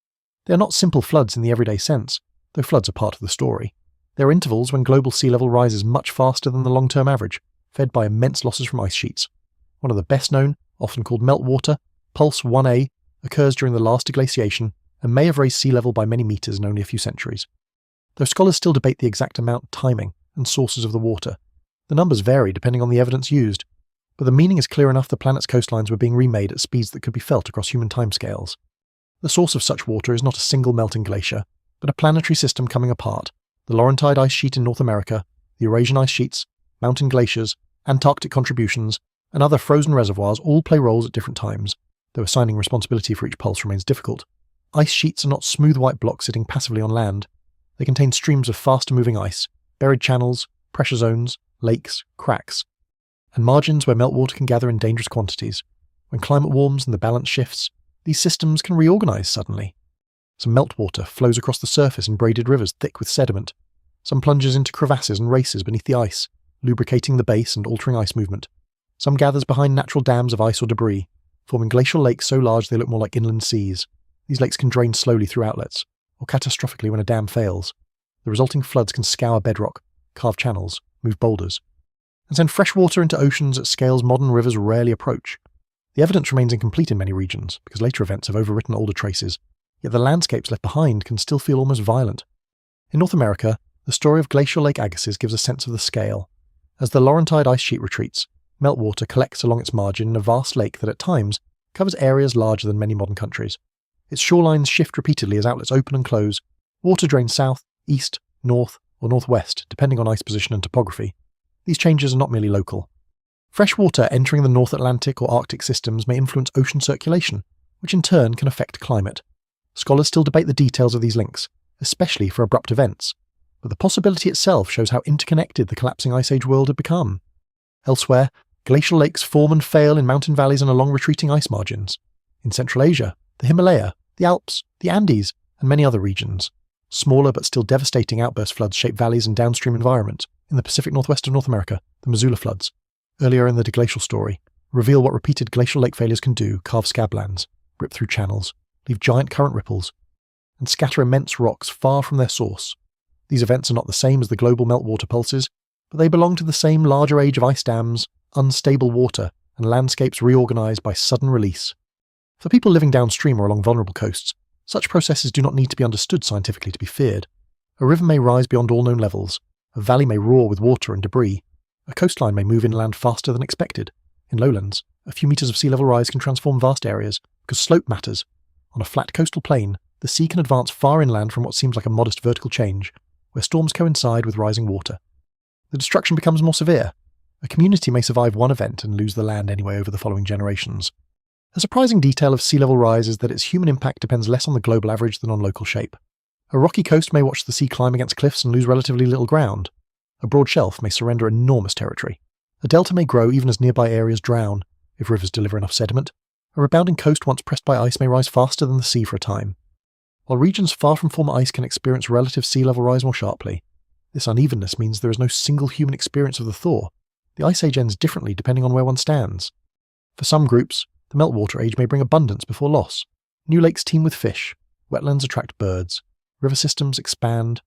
They are not simple floods in the everyday sense, though floods are part of the story. There are intervals when global sea level rises much faster than the long-term average, fed by immense losses from ice sheets. One of the best known, often called meltwater, Pulse 1A, occurs during the last deglaciation and may have raised sea level by many metres in only a few centuries. Though scholars still debate the exact amount, timing, and sources of the water, the numbers vary depending on the evidence used, but the meaning is clear enough the planet's coastlines were being remade at speeds that could be felt across human timescales. The source of such water is not a single melting glacier, but a planetary system coming apart. The Laurentide ice sheet in North America, the Eurasian ice sheets, mountain glaciers, Antarctic contributions, and other frozen reservoirs all play roles at different times, though assigning responsibility for each pulse remains difficult. Ice sheets are not smooth white blocks sitting passively on land. They contain streams of faster moving ice, buried channels, pressure zones, lakes, cracks, and margins where meltwater can gather in dangerous quantities. When climate warms and the balance shifts, these systems can reorganize suddenly. Some meltwater flows across the surface in braided rivers thick with sediment. Some plunges into crevasses and races beneath the ice, lubricating the base and altering ice movement. Some gathers behind natural dams of ice or debris, forming glacial lakes so large they look more like inland seas. These lakes can drain slowly through outlets, or catastrophically when a dam fails. The resulting floods can scour bedrock, carve channels, move boulders, and send fresh water into oceans at scales modern rivers rarely approach. The evidence remains incomplete in many regions, because later events have overwritten older traces, yet the landscapes left behind can still feel almost violent. In North America, the story of glacial Lake Agassiz gives a sense of the scale. As the Laurentide ice sheet retreats, meltwater collects along its margin in a vast lake that at times covers areas larger than many modern countries. Its shorelines shift repeatedly as outlets open and close. Water drains south, east, north, or northwest, depending on ice position and topography. These changes are not merely local. Fresh water entering the North Atlantic or Arctic systems may influence ocean circulation, which in turn can affect climate. Scholars still debate the details of these links, especially for abrupt events, but the possibility itself shows how interconnected the collapsing Ice Age world had become. Elsewhere, glacial lakes form and fail in mountain valleys and along retreating ice margins. In Central Asia, the Himalaya, the Alps, the Andes, and many other regions. Smaller but still devastating outburst floods shape valleys and downstream environments. In the Pacific Northwest of North America, the Missoula floods, earlier in the deglacial story, reveal what repeated glacial lake failures can do: carve scablands, rip through channels, leave giant current ripples, and scatter immense rocks far from their source. These events are not the same as the global meltwater pulses, but they belong to the same larger age of ice dams, unstable water, and landscapes reorganized by sudden release. For people living downstream or along vulnerable coasts, such processes do not need to be understood scientifically to be feared. A river may rise beyond all known levels, a valley may roar with water and debris, a coastline may move inland faster than expected. In lowlands, a few meters of sea level rise can transform vast areas, because slope matters. On a flat coastal plain, the sea can advance far inland from what seems like a modest vertical change, where storms coincide with rising water. The destruction becomes more severe. A community may survive one event and lose the land anyway over the following generations. A surprising detail of sea level rise is that its human impact depends less on the global average than on local shape. A rocky coast may watch the sea climb against cliffs and lose relatively little ground. A broad shelf may surrender enormous territory. A delta may grow even as nearby areas drown, if rivers deliver enough sediment. A rebounding coast once pressed by ice may rise faster than the sea for a time. While regions far from former ice can experience relative sea level rise more sharply, this unevenness means there is no single human experience of the thaw. The Ice Age ends differently depending on where one stands. For some groups, the meltwater age may bring abundance before loss. New lakes teem with fish, wetlands attract birds, river systems expand,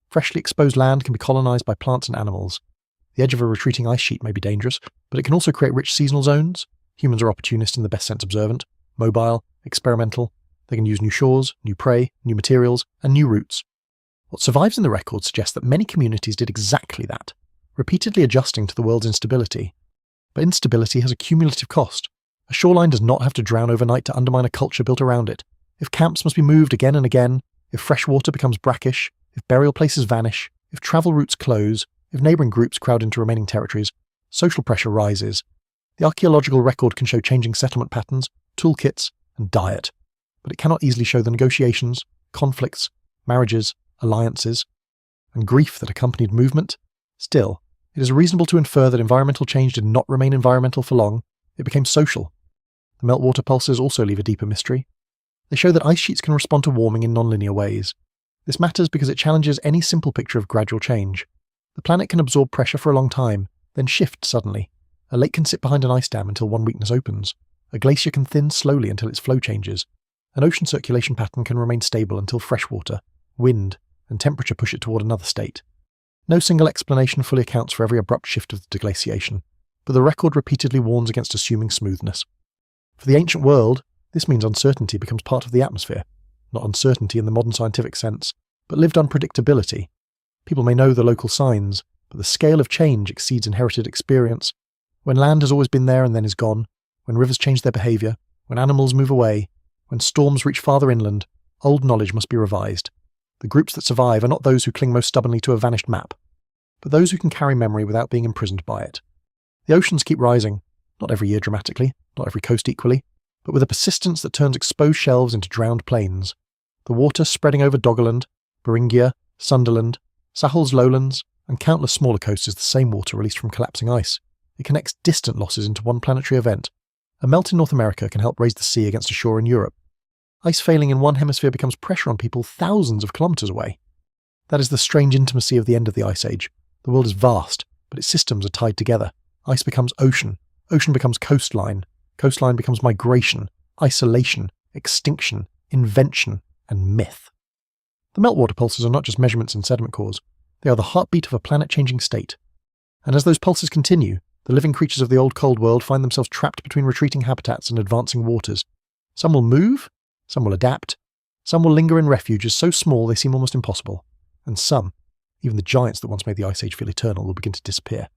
freshly exposed land can be colonized by plants and animals. The edge of a retreating ice sheet may be dangerous, but it can also create rich seasonal zones. Humans are opportunists in the best sense observant, mobile, experimental. They can use new shores, new prey, new materials, and new routes. What survives in the record suggests that many communities did exactly that, repeatedly adjusting to the world's instability. But instability has a cumulative cost. A shoreline does not have to drown overnight to undermine a culture built around it. If camps must be moved again and again, if fresh water becomes brackish, if burial places vanish, if travel routes close, if neighbouring groups crowd into remaining territories, social pressure rises. The archaeological record can show changing settlement patterns, toolkits, and diet, but it cannot easily show the negotiations, conflicts, marriages, alliances, and grief that accompanied movement. Still, it is reasonable to infer that environmental change did not remain environmental for long. It became social. The meltwater pulses also leave a deeper mystery. They show that ice sheets can respond to warming in nonlinear ways. This matters because it challenges any simple picture of gradual change. The planet can absorb pressure for a long time, then shift suddenly. A lake can sit behind an ice dam until one weakness opens. A glacier can thin slowly until its flow changes. An ocean circulation pattern can remain stable until fresh water, wind, and temperature push it toward another state. No single explanation fully accounts for every abrupt shift of the deglaciation, but the record repeatedly warns against assuming smoothness. For the ancient world, this means uncertainty becomes part of the atmosphere. Not uncertainty in the modern scientific sense, but lived unpredictability. People may know the local signs, but the scale of change exceeds inherited experience. When land has always been there and then is gone, when rivers change their behaviour, when animals move away, when storms reach farther inland, old knowledge must be revised. The groups that survive are not those who cling most stubbornly to a vanished map, but those who can carry memory without being imprisoned by it. The oceans keep rising, not every year dramatically, not every coast equally, but with a persistence that turns exposed shelves into drowned plains. The water spreading over Doggerland, Beringia, Sunderland, Sahel's lowlands, and countless smaller coasts is the same water released from collapsing ice. It connects distant losses into one planetary event. A melt in North America can help raise the sea against a shore in Europe. Ice failing in one hemisphere becomes pressure on people thousands of kilometres away. That is the strange intimacy of the end of the Ice Age. The world is vast, but its systems are tied together. Ice becomes ocean. Ocean becomes coastline. Coastline becomes migration, isolation, extinction, invention, and myth. The meltwater pulses are not just measurements in sediment cores. They are the heartbeat of a planet-changing state. And as those pulses continue, the living creatures of the old cold world find themselves trapped between retreating habitats and advancing waters. Some will move, some will adapt, some will linger in refuges so small they seem almost impossible, and some, even the giants that once made the Ice Age feel eternal, will begin to disappear.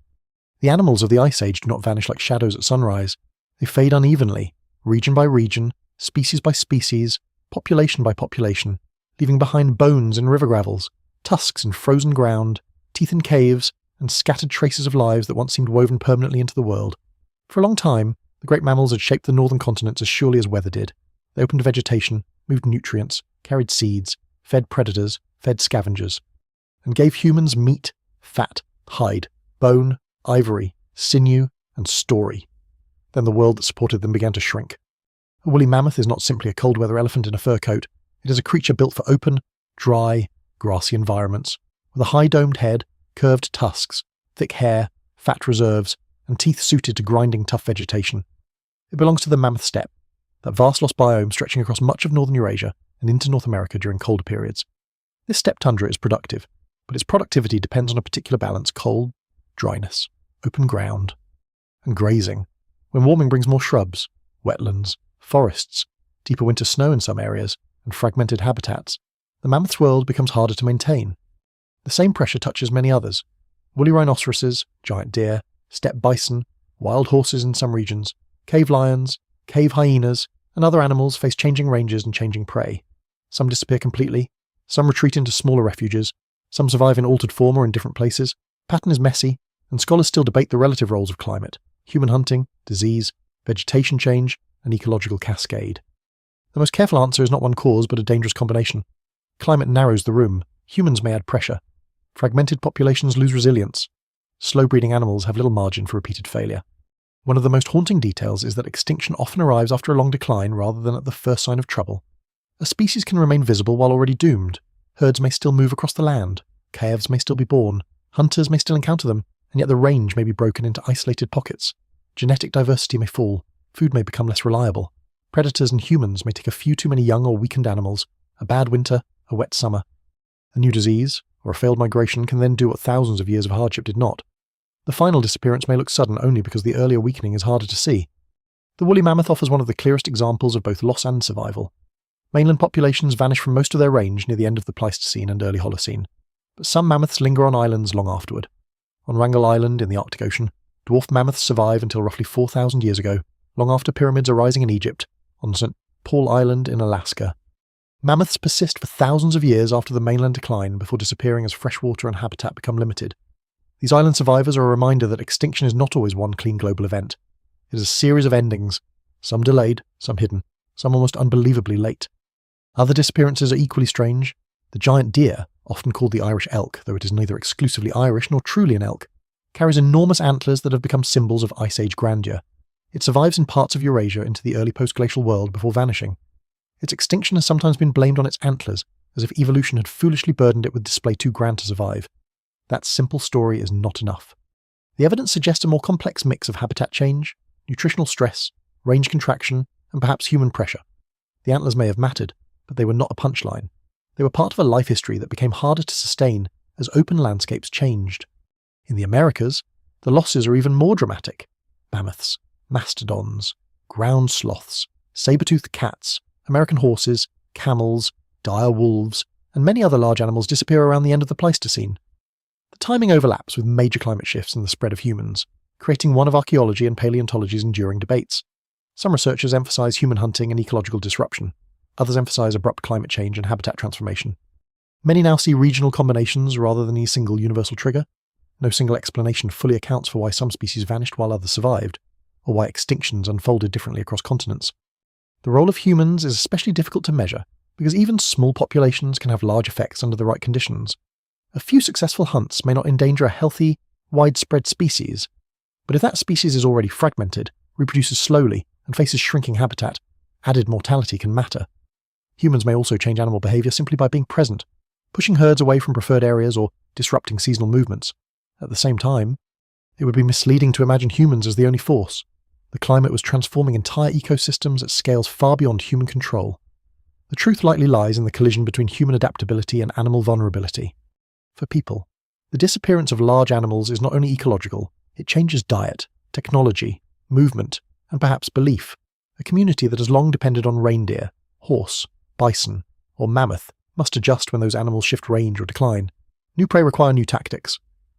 The animals of the Ice Age do not vanish like shadows at sunrise. They fade unevenly, region by region, species by species, population by population, leaving behind bones in river gravels, tusks in frozen ground, teeth in caves, and scattered traces of lives that once seemed woven permanently into the world. For a long time, the great mammals had shaped the northern continents as surely as weather did. They opened vegetation, moved nutrients, carried seeds, fed predators, fed scavengers, and gave humans meat, fat, hide, bone, ivory, sinew, and story. Then the world that supported them began to shrink. A woolly mammoth is not simply a cold-weather elephant in a fur coat. It is a creature built for open, dry, grassy environments, with a high-domed head, curved tusks, thick hair, fat reserves, and teeth suited to grinding tough vegetation. It belongs to the mammoth steppe, that vast lost biome stretching across much of northern Eurasia and into North America during colder periods. This steppe tundra is productive, but its productivity depends on a particular balance: cold, dryness, open ground, and grazing. When warming brings more shrubs, wetlands, forests, deeper winter snow in some areas, and fragmented habitats, the mammoth's world becomes harder to maintain. The same pressure touches many others: woolly rhinoceroses, giant deer, steppe bison, wild horses in some regions, cave lions, cave hyenas, and other animals face changing ranges and changing prey. Some disappear completely, some retreat into smaller refuges, some survive in altered form or in different places. The pattern is messy, and scholars still debate the relative roles of climate: human hunting, disease, vegetation change, and ecological cascade. The most careful answer is not one cause, but a dangerous combination. Climate narrows the room. Humans may add pressure. Fragmented populations lose resilience. Slow-breeding animals have little margin for repeated failure. One of the most haunting details is that extinction often arrives after a long decline rather than at the first sign of trouble. A species can remain visible while already doomed. Herds may still move across the land. Calves may still be born. Hunters may still encounter them, and yet the range may be broken into isolated pockets. Genetic diversity may fall. Food may become less reliable. Predators and humans may take a few too many young or weakened animals. A bad winter, a wet summer. A new disease, or a failed migration can then do what thousands of years of hardship did not. The final disappearance may look sudden only because the earlier weakening is harder to see. The woolly mammoth offers one of the clearest examples of both loss and survival. Mainland populations vanished from most of their range near the end of the Pleistocene and early Holocene, but some mammoths linger on islands long afterward. On Wrangel Island in the Arctic Ocean, dwarf mammoths survive until roughly 4,000 years ago, long after pyramids arising in Egypt, on St. Paul Island in Alaska. Mammoths persist for thousands of years after the mainland decline before disappearing as freshwater and habitat become limited. These island survivors are a reminder that extinction is not always one clean global event. It is a series of endings, some delayed, some hidden, some almost unbelievably late. Other disappearances are equally strange. The giant deer, often called the Irish elk, though it is neither exclusively Irish nor truly an elk, carries enormous antlers that have become symbols of Ice Age grandeur. It survives in parts of Eurasia into the early post-glacial world before vanishing. Its extinction has sometimes been blamed on its antlers, as if evolution had foolishly burdened it with display too grand to survive. That simple story is not enough. The evidence suggests a more complex mix of habitat change, nutritional stress, range contraction, and perhaps human pressure. The antlers may have mattered, but they were not a punchline. They were part of a life history that became harder to sustain as open landscapes changed. In the Americas, the losses are even more dramatic. Mammoths, mastodons, ground sloths, saber-toothed cats, American horses, camels, dire wolves, and many other large animals disappear around the end of the Pleistocene. The timing overlaps with major climate shifts and the spread of humans, creating one of archaeology and paleontology's enduring debates. Some researchers emphasize human hunting and ecological disruption. Others emphasize abrupt climate change and habitat transformation. Many now see regional combinations rather than a single universal trigger. No single explanation fully accounts for why some species vanished while others survived, or why extinctions unfolded differently across continents. The role of humans is especially difficult to measure, because even small populations can have large effects under the right conditions. A few successful hunts may not endanger a healthy, widespread species, but if that species is already fragmented, reproduces slowly, and faces shrinking habitat, added mortality can matter. Humans may also change animal behaviour simply by being present, pushing herds away from preferred areas or disrupting seasonal movements. At the same time, it would be misleading to imagine humans as the only force. The climate was transforming entire ecosystems at scales far beyond human control. The truth likely lies in the collision between human adaptability and animal vulnerability. For people, the disappearance of large animals is not only ecological, it changes diet, technology, movement, and perhaps belief. A community that has long depended on reindeer, horse, bison, or mammoth must adjust when those animals shift range or decline. New prey require new tactics.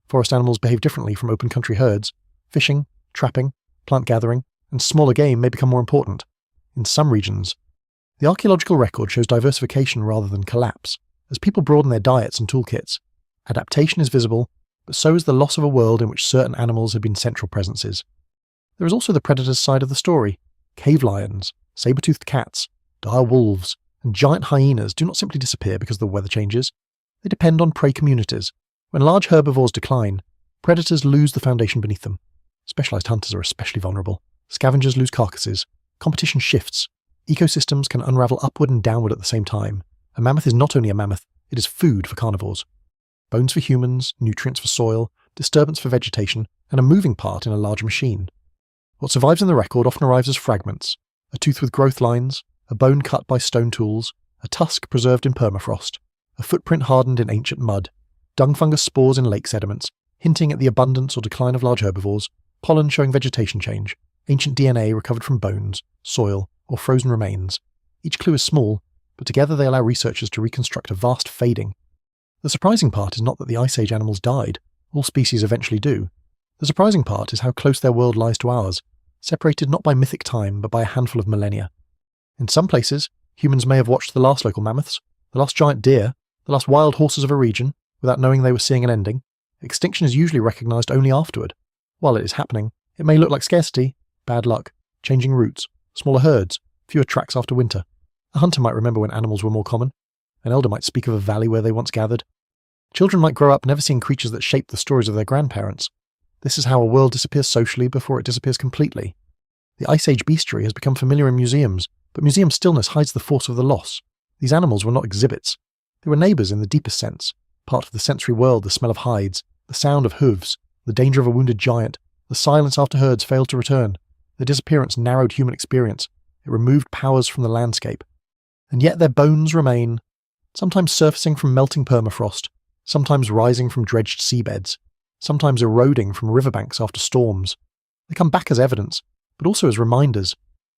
Forest animals behave differently from open country herds. Fishing, trapping, plant gathering, and smaller game may become more important. In some regions, the archaeological record shows diversification rather than collapse, as people broaden their diets and toolkits. Adaptation is visible, but so is the loss of a world in which certain animals had been central presences. There is also the predator's side of the story. Cave lions, saber-toothed cats, dire wolves, and giant hyenas do not simply disappear because the weather changes. They depend on prey communities. When large herbivores decline, predators lose the foundation beneath them. Specialized hunters are especially vulnerable. Scavengers lose carcasses. Competition shifts. Ecosystems can unravel upward and downward at the same time. A mammoth is not only a mammoth, it is food for carnivores. Bones for humans, nutrients for soil, disturbance for vegetation, and a moving part in a larger machine. What survives in the record often arrives as fragments. A tooth with growth lines, a bone cut by stone tools, a tusk preserved in permafrost, a footprint hardened in ancient mud, dung fungus spores in lake sediments, hinting at the abundance or decline of large herbivores, pollen showing vegetation change, ancient DNA recovered from bones, soil, or frozen remains. Each clue is small, but together they allow researchers to reconstruct a vast fading. The surprising part is not that the Ice Age animals died. All species eventually do. The surprising part is how close their world lies to ours, separated not by mythic time, but by a handful of millennia. In some places, humans may have watched the last local mammoths, the last giant deer, the last wild horses of a region, without knowing they were seeing an ending. Extinction is usually recognised only afterward. While it is happening, it may look like scarcity, bad luck, changing routes, smaller herds, fewer tracks after winter. A hunter might remember when animals were more common. An elder might speak of a valley where they once gathered. Children might grow up never seeing creatures that shaped the stories of their grandparents. This is how a world disappears socially before it disappears completely. The Ice Age bestiary has become familiar in museums, but museum stillness hides the force of the loss. These animals were not exhibits. They were neighbours in the deepest sense, part of the sensory world, the smell of hides, the sound of hooves, the danger of a wounded giant, the silence after herds failed to return. Their disappearance narrowed human experience. It removed powers from the landscape. And yet their bones remain, sometimes surfacing from melting permafrost, sometimes rising from dredged seabeds, sometimes eroding from riverbanks after storms. They come back as evidence, but also as reminders.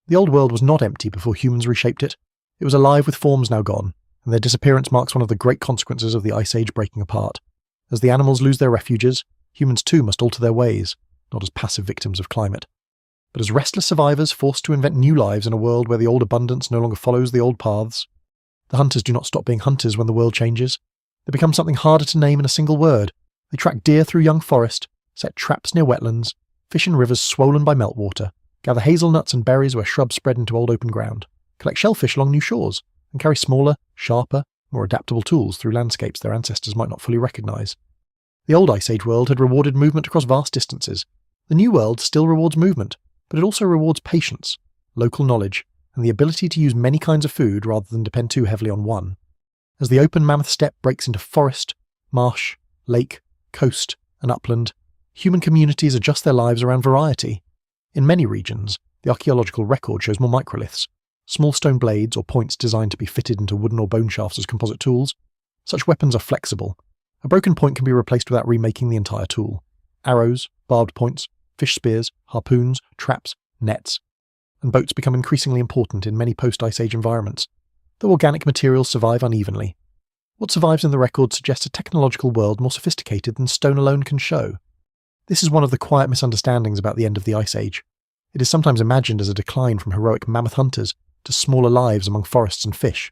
The old world was not empty before humans reshaped it. It was alive with forms now gone, and their disappearance marks one of the great consequences of the Ice Age breaking apart. As the animals lose their refuges, humans too must alter their ways, not as passive victims of climate, but as restless survivors forced to invent new lives in a world where the old abundance no longer follows the old paths. The hunters do not stop being hunters when the world changes. They become something harder to name in a single word. They track deer through young forest, set traps near wetlands, fish in rivers swollen by meltwater, gather hazelnuts and berries where shrubs spread into old open ground, collect shellfish along new shores, and carry smaller, sharper, more adaptable tools through landscapes their ancestors might not fully recognise. The old Ice Age world had rewarded movement across vast distances. The new world still rewards movement, but it also rewards patience, local knowledge, and the ability to use many kinds of food rather than depend too heavily on one. As the open Mammoth steppe breaks into forest, marsh, lake, coast, and upland, human communities adjust their lives around variety. In many regions, the archaeological record shows more microliths, small stone blades or points designed to be fitted into wooden or bone shafts as composite tools. Such weapons are flexible. A broken point can be replaced without remaking the entire tool. Arrows, barbed points, fish spears, harpoons, traps, nets, and boats become increasingly important in many post-Ice Age environments, though organic materials survive unevenly. What survives in the record suggests a technological world more sophisticated than stone alone can show. This is one of the quiet misunderstandings about the end of the Ice Age. It is sometimes imagined as a decline from heroic mammoth hunters to smaller lives among forests and fish.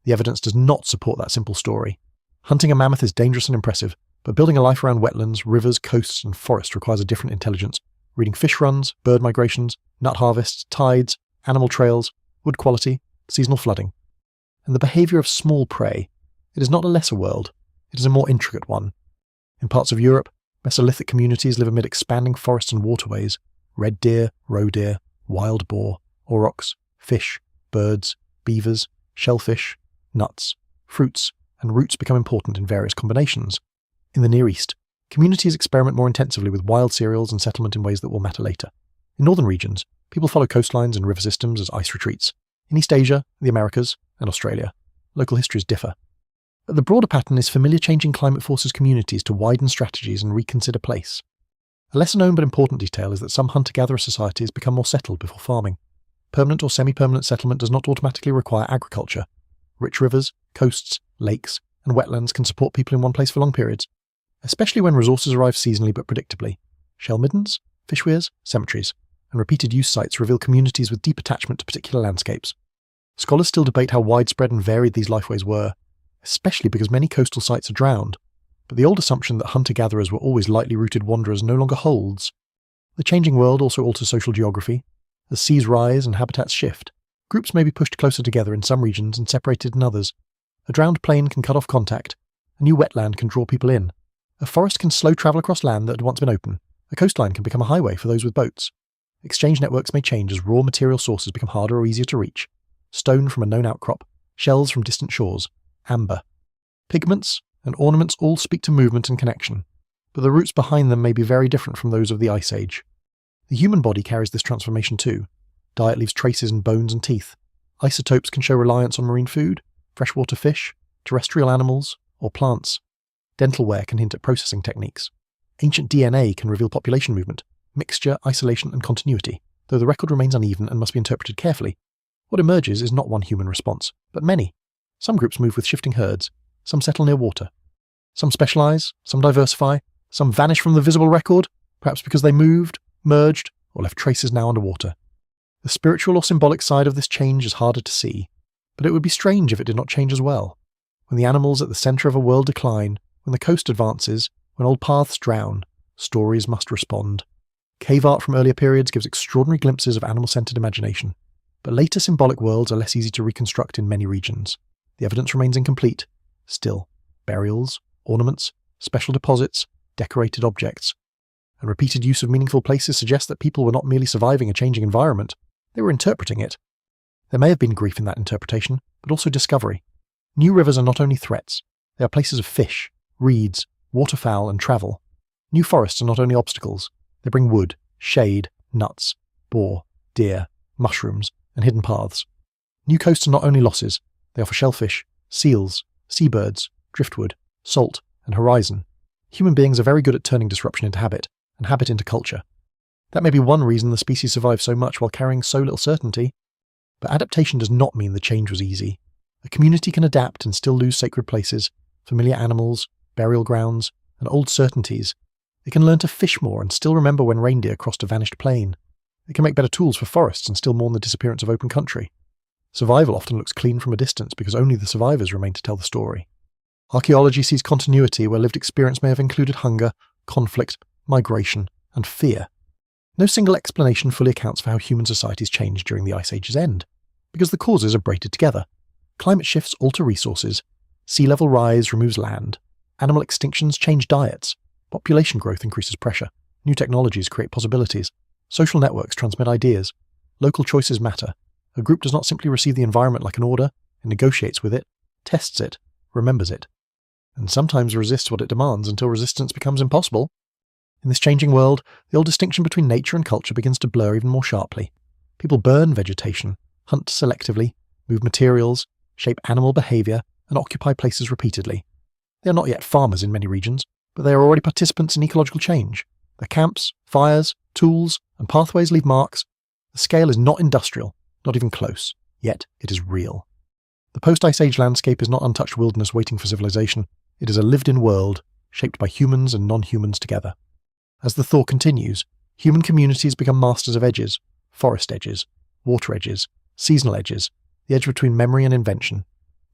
The evidence does not support that simple story. Hunting a mammoth is dangerous and impressive, but building a life around wetlands, rivers, coasts, and forests requires a different intelligence. Reading fish runs, bird migrations, nut harvests, tides, animal trails, wood quality, seasonal flooding. And the behaviour of small prey. It is not a lesser world, it is a more intricate one. In parts of Europe, Mesolithic communities live amid expanding forests and waterways. Red deer, roe deer, wild boar, aurochs, fish, birds, beavers, shellfish, nuts, fruits, and roots become important in various combinations. In the Near East, communities experiment more intensively with wild cereals and settlement in ways that will matter later. In northern regions, people follow coastlines and river systems as ice retreats. In East Asia, the Americas, and Australia, local histories differ. But the broader pattern is familiar changing climate forces communities to widen strategies and reconsider place. A lesser known but important detail is that some hunter-gatherer societies become more settled before farming. Permanent or semi-permanent settlement does not automatically require agriculture. Rich rivers, coasts, lakes, and wetlands can support people in one place for long periods, especially when resources arrive seasonally but predictably. Shell middens, fish weirs, cemeteries, and repeated use sites reveal communities with deep attachment to particular landscapes. Scholars still debate how widespread and varied these lifeways were, especially because many coastal sites are drowned, but the old assumption that hunter-gatherers were always lightly rooted wanderers no longer holds. The changing world also alters social geography. As seas rise and habitats shift, groups may be pushed closer together in some regions and separated in others. A drowned plain can cut off contact. A new wetland can draw people in. A forest can slow travel across land that had once been open. A coastline can become a highway for those with boats. Exchange networks may change as raw material sources become harder or easier to reach. Stone from a known outcrop, shells from distant shores, amber. Pigments and ornaments all speak to movement and connection, but the roots behind them may be very different from those of the Ice Age. The human body carries this transformation too. Diet leaves traces in bones and teeth. Isotopes can show reliance on marine food, freshwater fish, terrestrial animals, or plants. Dental wear can hint at processing techniques. Ancient DNA can reveal population movement, mixture, isolation, and continuity, though the record remains uneven and must be interpreted carefully. What emerges is not one human response, but many. Some groups move with shifting herds, some settle near water. Some specialise, some diversify, some vanish from the visible record, perhaps because they moved, merged, or left traces now underwater. The spiritual or symbolic side of this change is harder to see, but it would be strange if it did not change as well. When the animals at the centre of a world decline, when the coast advances, when old paths drown, stories must respond. Cave art from earlier periods gives extraordinary glimpses of animal-centred imagination, but later symbolic worlds are less easy to reconstruct in many regions. The evidence remains incomplete. Still, burials, ornaments, special deposits, decorated objects, and repeated use of meaningful places suggest that people were not merely surviving a changing environment, they were interpreting it. There may have been grief in that interpretation, but also discovery. New rivers are not only threats, they are places of fish, reeds, waterfowl, and travel. New forests are not only obstacles, they bring wood, shade, nuts, boar, deer, mushrooms, and hidden paths. New coasts are not only losses, they offer shellfish, seals, seabirds, driftwood, salt, and horizon. Human beings are very good at turning disruption into habit, and habit into culture. That may be one reason the species survives so much while carrying so little certainty. But adaptation does not mean the change was easy. A community can adapt and still lose sacred places, familiar animals, burial grounds, and old certainties. It can learn to fish more and still remember when reindeer crossed a vanished plain. It can make better tools for forests and still mourn the disappearance of open country. Survival often looks clean from a distance because only the survivors remain to tell the story. Archaeology sees continuity where lived experience may have included hunger, conflict, migration, and fear. No single explanation fully accounts for how human societies changed during the Ice Age's end, because the causes are braided together. Climate shifts alter resources, sea level rise removes land, animal extinctions change diets, population growth increases pressure, new technologies create possibilities, social networks transmit ideas, local choices matter. A group does not simply receive the environment like an order, it negotiates with it, tests it, remembers it, and sometimes resists what it demands until resistance becomes impossible. In this changing world, the old distinction between nature and culture begins to blur even more sharply. People burn vegetation, hunt selectively, move materials, shape animal behaviour, and occupy places repeatedly. They are not yet farmers in many regions, but they are already participants in ecological change. Their camps, fires, tools, and pathways leave marks. The scale is not industrial, not even close, yet it is real. The post-Ice Age landscape is not untouched wilderness waiting for civilization. It is a lived-in world, shaped by humans and non-humans together. As the thaw continues, human communities become masters of edges, forest edges, water edges, seasonal edges, the edge between memory and invention.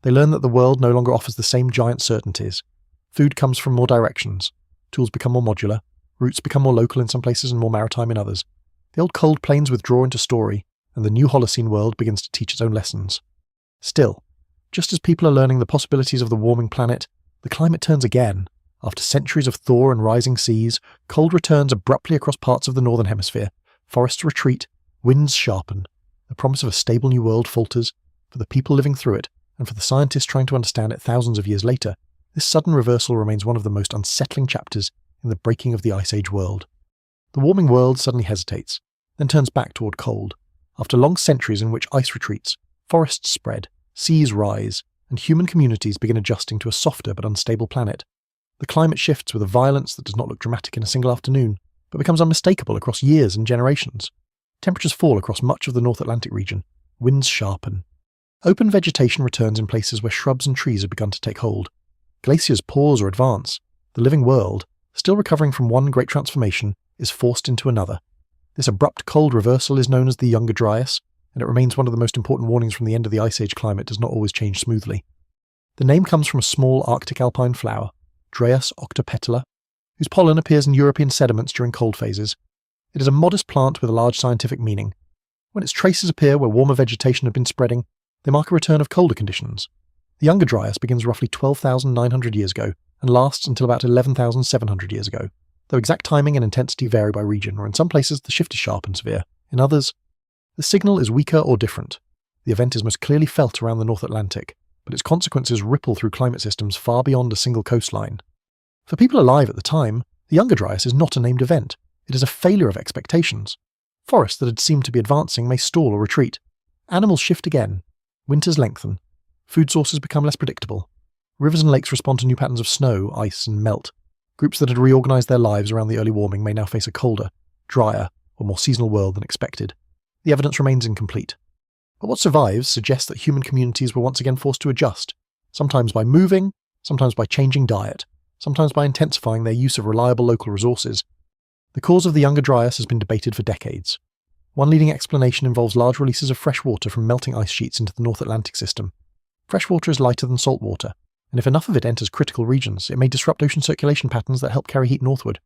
They learn that the world no longer offers the same giant certainties. Food comes from more directions, tools become more modular, routes become more local in some places and more maritime in others. The old cold plains withdraw into story, and the new Holocene world begins to teach its own lessons. Still, just as people are learning the possibilities of the warming planet, the climate turns again. After centuries of thaw and rising seas, cold returns abruptly across parts of the northern hemisphere, forests retreat, winds sharpen. The promise of a stable new world falters. For the people living through it, and for the scientists trying to understand it thousands of years later, this sudden reversal remains one of the most unsettling chapters in the breaking of the Ice Age world. The warming world suddenly hesitates, then turns back toward cold. After long centuries in which ice retreats, forests spread, seas rise, and human communities begin adjusting to a softer but unstable planet. The climate shifts with a violence that does not look dramatic in a single afternoon, but becomes unmistakable across years and generations. Temperatures fall across much of the North Atlantic region. Winds sharpen. Open vegetation returns in places where shrubs and trees have begun to take hold. Glaciers pause or advance. The living world, still recovering from one great transformation, is forced into another. This abrupt cold reversal is known as the Younger Dryas, and it remains one of the most important warnings from the end of the Ice Age. Climate does not always change smoothly. The name comes from a small Arctic alpine flower, Dryas octopetala, whose pollen appears in European sediments during cold phases. It is a modest plant with a large scientific meaning. When its traces appear where warmer vegetation had been spreading, they mark a return of colder conditions. The Younger Dryas begins roughly 12,900 years ago and lasts until about 11,700 years ago, though exact timing and intensity vary by region, or in some places the shift is sharp and severe. In others, the signal is weaker or different. The event is most clearly felt around the North Atlantic, but its consequences ripple through climate systems far beyond a single coastline. For people alive at the time, the Younger Dryas is not a named event. It is a failure of expectations. Forests that had seemed to be advancing may stall or retreat. Animals shift again. Winters lengthen. Food sources become less predictable. Rivers and lakes respond to new patterns of snow, ice, and melt. Groups that had reorganized their lives around the early warming may now face a colder, drier, or more seasonal world than expected. The evidence remains incomplete. But what survives suggests that human communities were once again forced to adjust, sometimes by moving, sometimes by changing diet, sometimes by intensifying their use of reliable local resources. The cause of the Younger Dryas has been debated for decades. One leading explanation involves large releases of fresh water from melting ice sheets into the North Atlantic system. Fresh water is lighter than salt water, and if enough of it enters critical regions, it may disrupt ocean circulation patterns that help carry heat northward.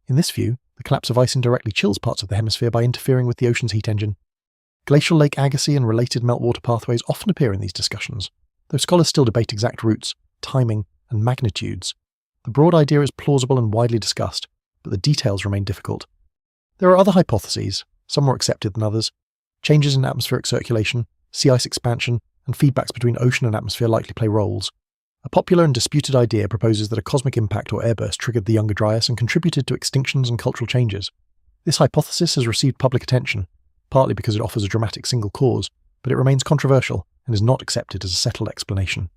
In this view, the collapse of ice indirectly chills parts of the hemisphere by interfering with the ocean's heat engine. Glacial lake agassiz and related meltwater pathways often appear in these discussions, though scholars still debate exact routes, timing, and magnitudes. The broad idea is plausible and widely discussed, but the details remain difficult. There are other hypotheses, some more accepted than others. Changes in atmospheric circulation, sea ice expansion, and feedbacks between ocean and atmosphere likely play roles. A popular and disputed idea proposes that a cosmic impact or airburst triggered the Younger Dryas and contributed to extinctions and cultural changes. This hypothesis has received public attention, partly because it offers a dramatic single cause, but it remains controversial and is not accepted as a settled explanation.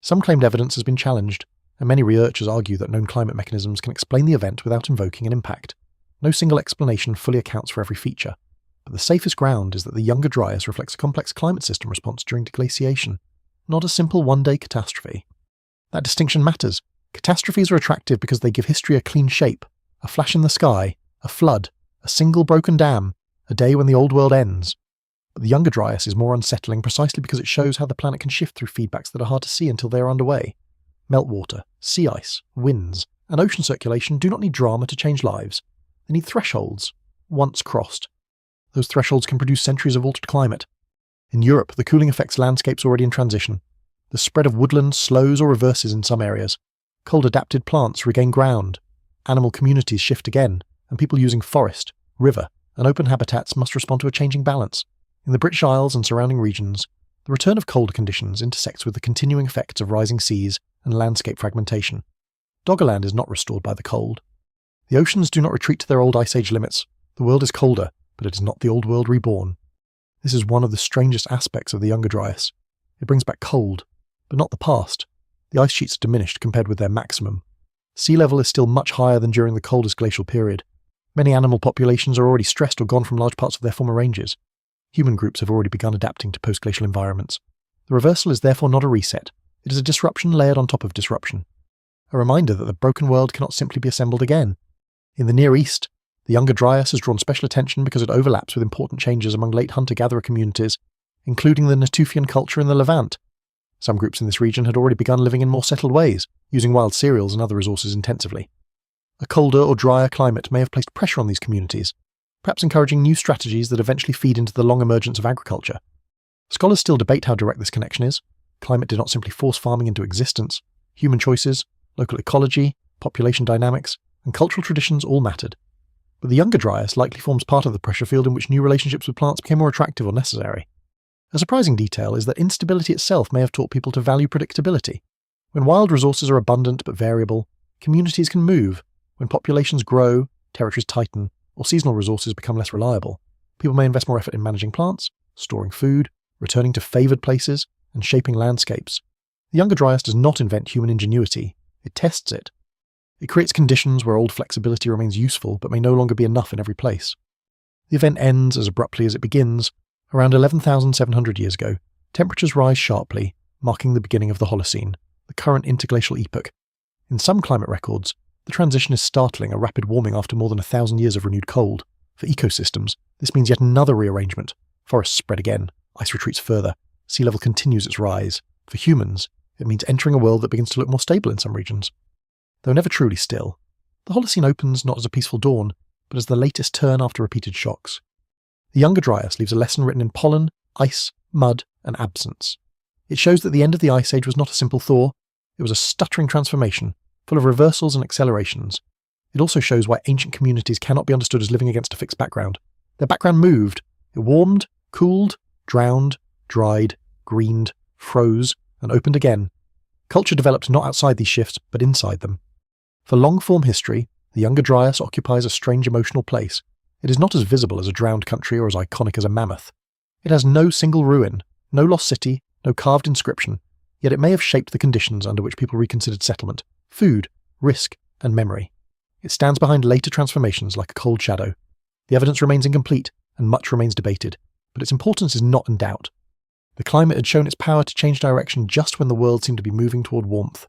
Some claimed evidence has been challenged, and many researchers argue that known climate mechanisms can explain the event without invoking an impact. No single explanation fully accounts for every feature. But the safest ground is that the Younger Dryas reflects a complex climate system response during deglaciation, not a simple one-day catastrophe. That distinction matters. Catastrophes are attractive because they give history a clean shape, a flash in the sky, a flood, a single broken dam, a day when the old world ends. But the Younger Dryas is more unsettling precisely because it shows how the planet can shift through feedbacks that are hard to see until they are underway. Meltwater, sea ice, winds, and ocean circulation do not need drama to change lives. They need thresholds, once crossed. Those thresholds can produce centuries of altered climate. In Europe, the cooling affects landscapes already in transition. The spread of woodland slows or reverses in some areas. Cold-adapted plants regain ground. Animal communities shift again, and people using forest, river, and open habitats must respond to a changing balance. In the British Isles and surrounding regions, the return of colder conditions intersects with the continuing effects of rising seas and landscape fragmentation. Doggerland is not restored by the cold. The oceans do not retreat to their old ice age limits. The world is colder, but it is not the old world reborn. This is one of the strangest aspects of the Younger Dryas. It brings back cold, but not the past. The ice sheets are diminished compared with their maximum. Sea level is still much higher than during the coldest glacial period. Many animal populations are already stressed or gone from large parts of their former ranges. Human groups have already begun adapting to post-glacial environments. The reversal is therefore not a reset. It is a disruption layered on top of disruption. A reminder that the broken world cannot simply be assembled again. In the Near East, the Younger Dryas has drawn special attention because it overlaps with important changes among late hunter-gatherer communities, including the Natufian culture in the Levant. Some groups in this region had already begun living in more settled ways, using wild cereals and other resources intensively. A colder or drier climate may have placed pressure on these communities, perhaps encouraging new strategies that eventually feed into the long emergence of agriculture. Scholars still debate how direct this connection is. Climate did not simply force farming into existence. Human choices, local ecology, population dynamics, and cultural traditions all mattered. But the Younger Dryas likely forms part of the pressure field in which new relationships with plants became more attractive or necessary. A surprising detail is that instability itself may have taught people to value predictability. When wild resources are abundant but variable, communities can move. When populations grow, territories tighten, or seasonal resources become less reliable, people may invest more effort in managing plants, storing food, returning to favoured places, and shaping landscapes. The Younger Dryas does not invent human ingenuity, it tests it. It creates conditions where old flexibility remains useful but may no longer be enough in every place. The event ends as abruptly as it begins. Around 11,700 years ago, temperatures rise sharply, marking the beginning of the Holocene, the current interglacial epoch. In some climate records, the transition is startling, a rapid warming after more than 1,000 years of renewed cold. For ecosystems, this means yet another rearrangement. Forests spread again, ice retreats further, sea level continues its rise. For humans, it means entering a world that begins to look more stable in some regions. Though never truly still, the Holocene opens not as a peaceful dawn, but as the latest turn after repeated shocks. The Younger Dryas leaves a lesson written in pollen, ice, mud, and absence. It shows that the end of the Ice Age was not a simple thaw, it was a stuttering transformation, full of reversals and accelerations. It also shows why ancient communities cannot be understood as living against a fixed background. Their background moved. It warmed, cooled, drowned, dried, greened, froze, and opened again. Culture developed not outside these shifts, but inside them. For long-form history, the Younger Dryas occupies a strange emotional place. It is not as visible as a drowned country or as iconic as a mammoth. It has no single ruin, no lost city, no carved inscription, yet it may have shaped the conditions under which people reconsidered settlement, food, risk, and memory. It stands behind later transformations like a cold shadow. The evidence remains incomplete, and much remains debated, but its importance is not in doubt. The climate had shown its power to change direction just when the world seemed to be moving toward warmth.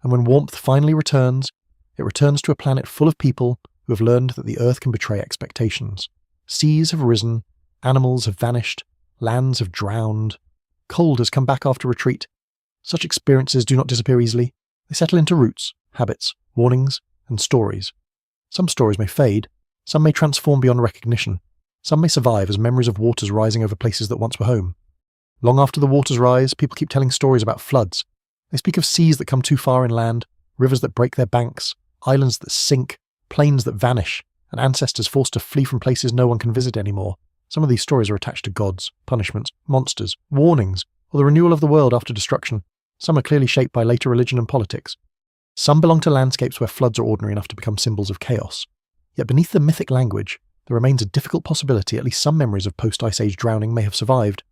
And when warmth finally returns, it returns to a planet full of people who have learned that the Earth can betray expectations. Seas have risen, animals have vanished, lands have drowned. Cold has come back after retreat. Such experiences do not disappear easily. They settle into roots, habits, warnings, and stories. Some stories may fade, some may transform beyond recognition, some may survive as memories of waters rising over places that once were home. Long after the waters rise, people keep telling stories about floods. They speak of seas that come too far inland, rivers that break their banks, islands that sink, plains that vanish, and ancestors forced to flee from places no one can visit anymore. Some of these stories are attached to gods, punishments, monsters, warnings, or the renewal of the world after destruction. Some are clearly shaped by later religion and politics. Some belong to landscapes where floods are ordinary enough to become symbols of chaos. Yet beneath the mythic language, there remains a difficult possibility at least some memories of post-Ice Age drowning may have survived,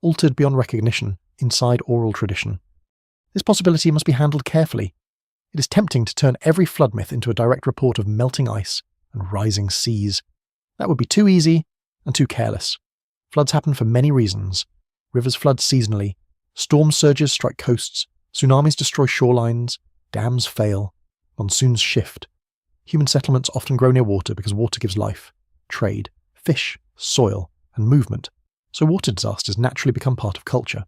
altered beyond recognition, inside oral tradition. This possibility must be handled carefully. It is tempting to turn every flood myth into a direct report of melting ice and rising seas. That would be too easy, and too careless. Floods happen for many reasons. Rivers flood seasonally, storm surges strike coasts, tsunamis destroy shorelines, dams fail, monsoons shift. Human settlements often grow near water because water gives life, trade, fish, soil, and movement, so water disasters naturally become part of culture.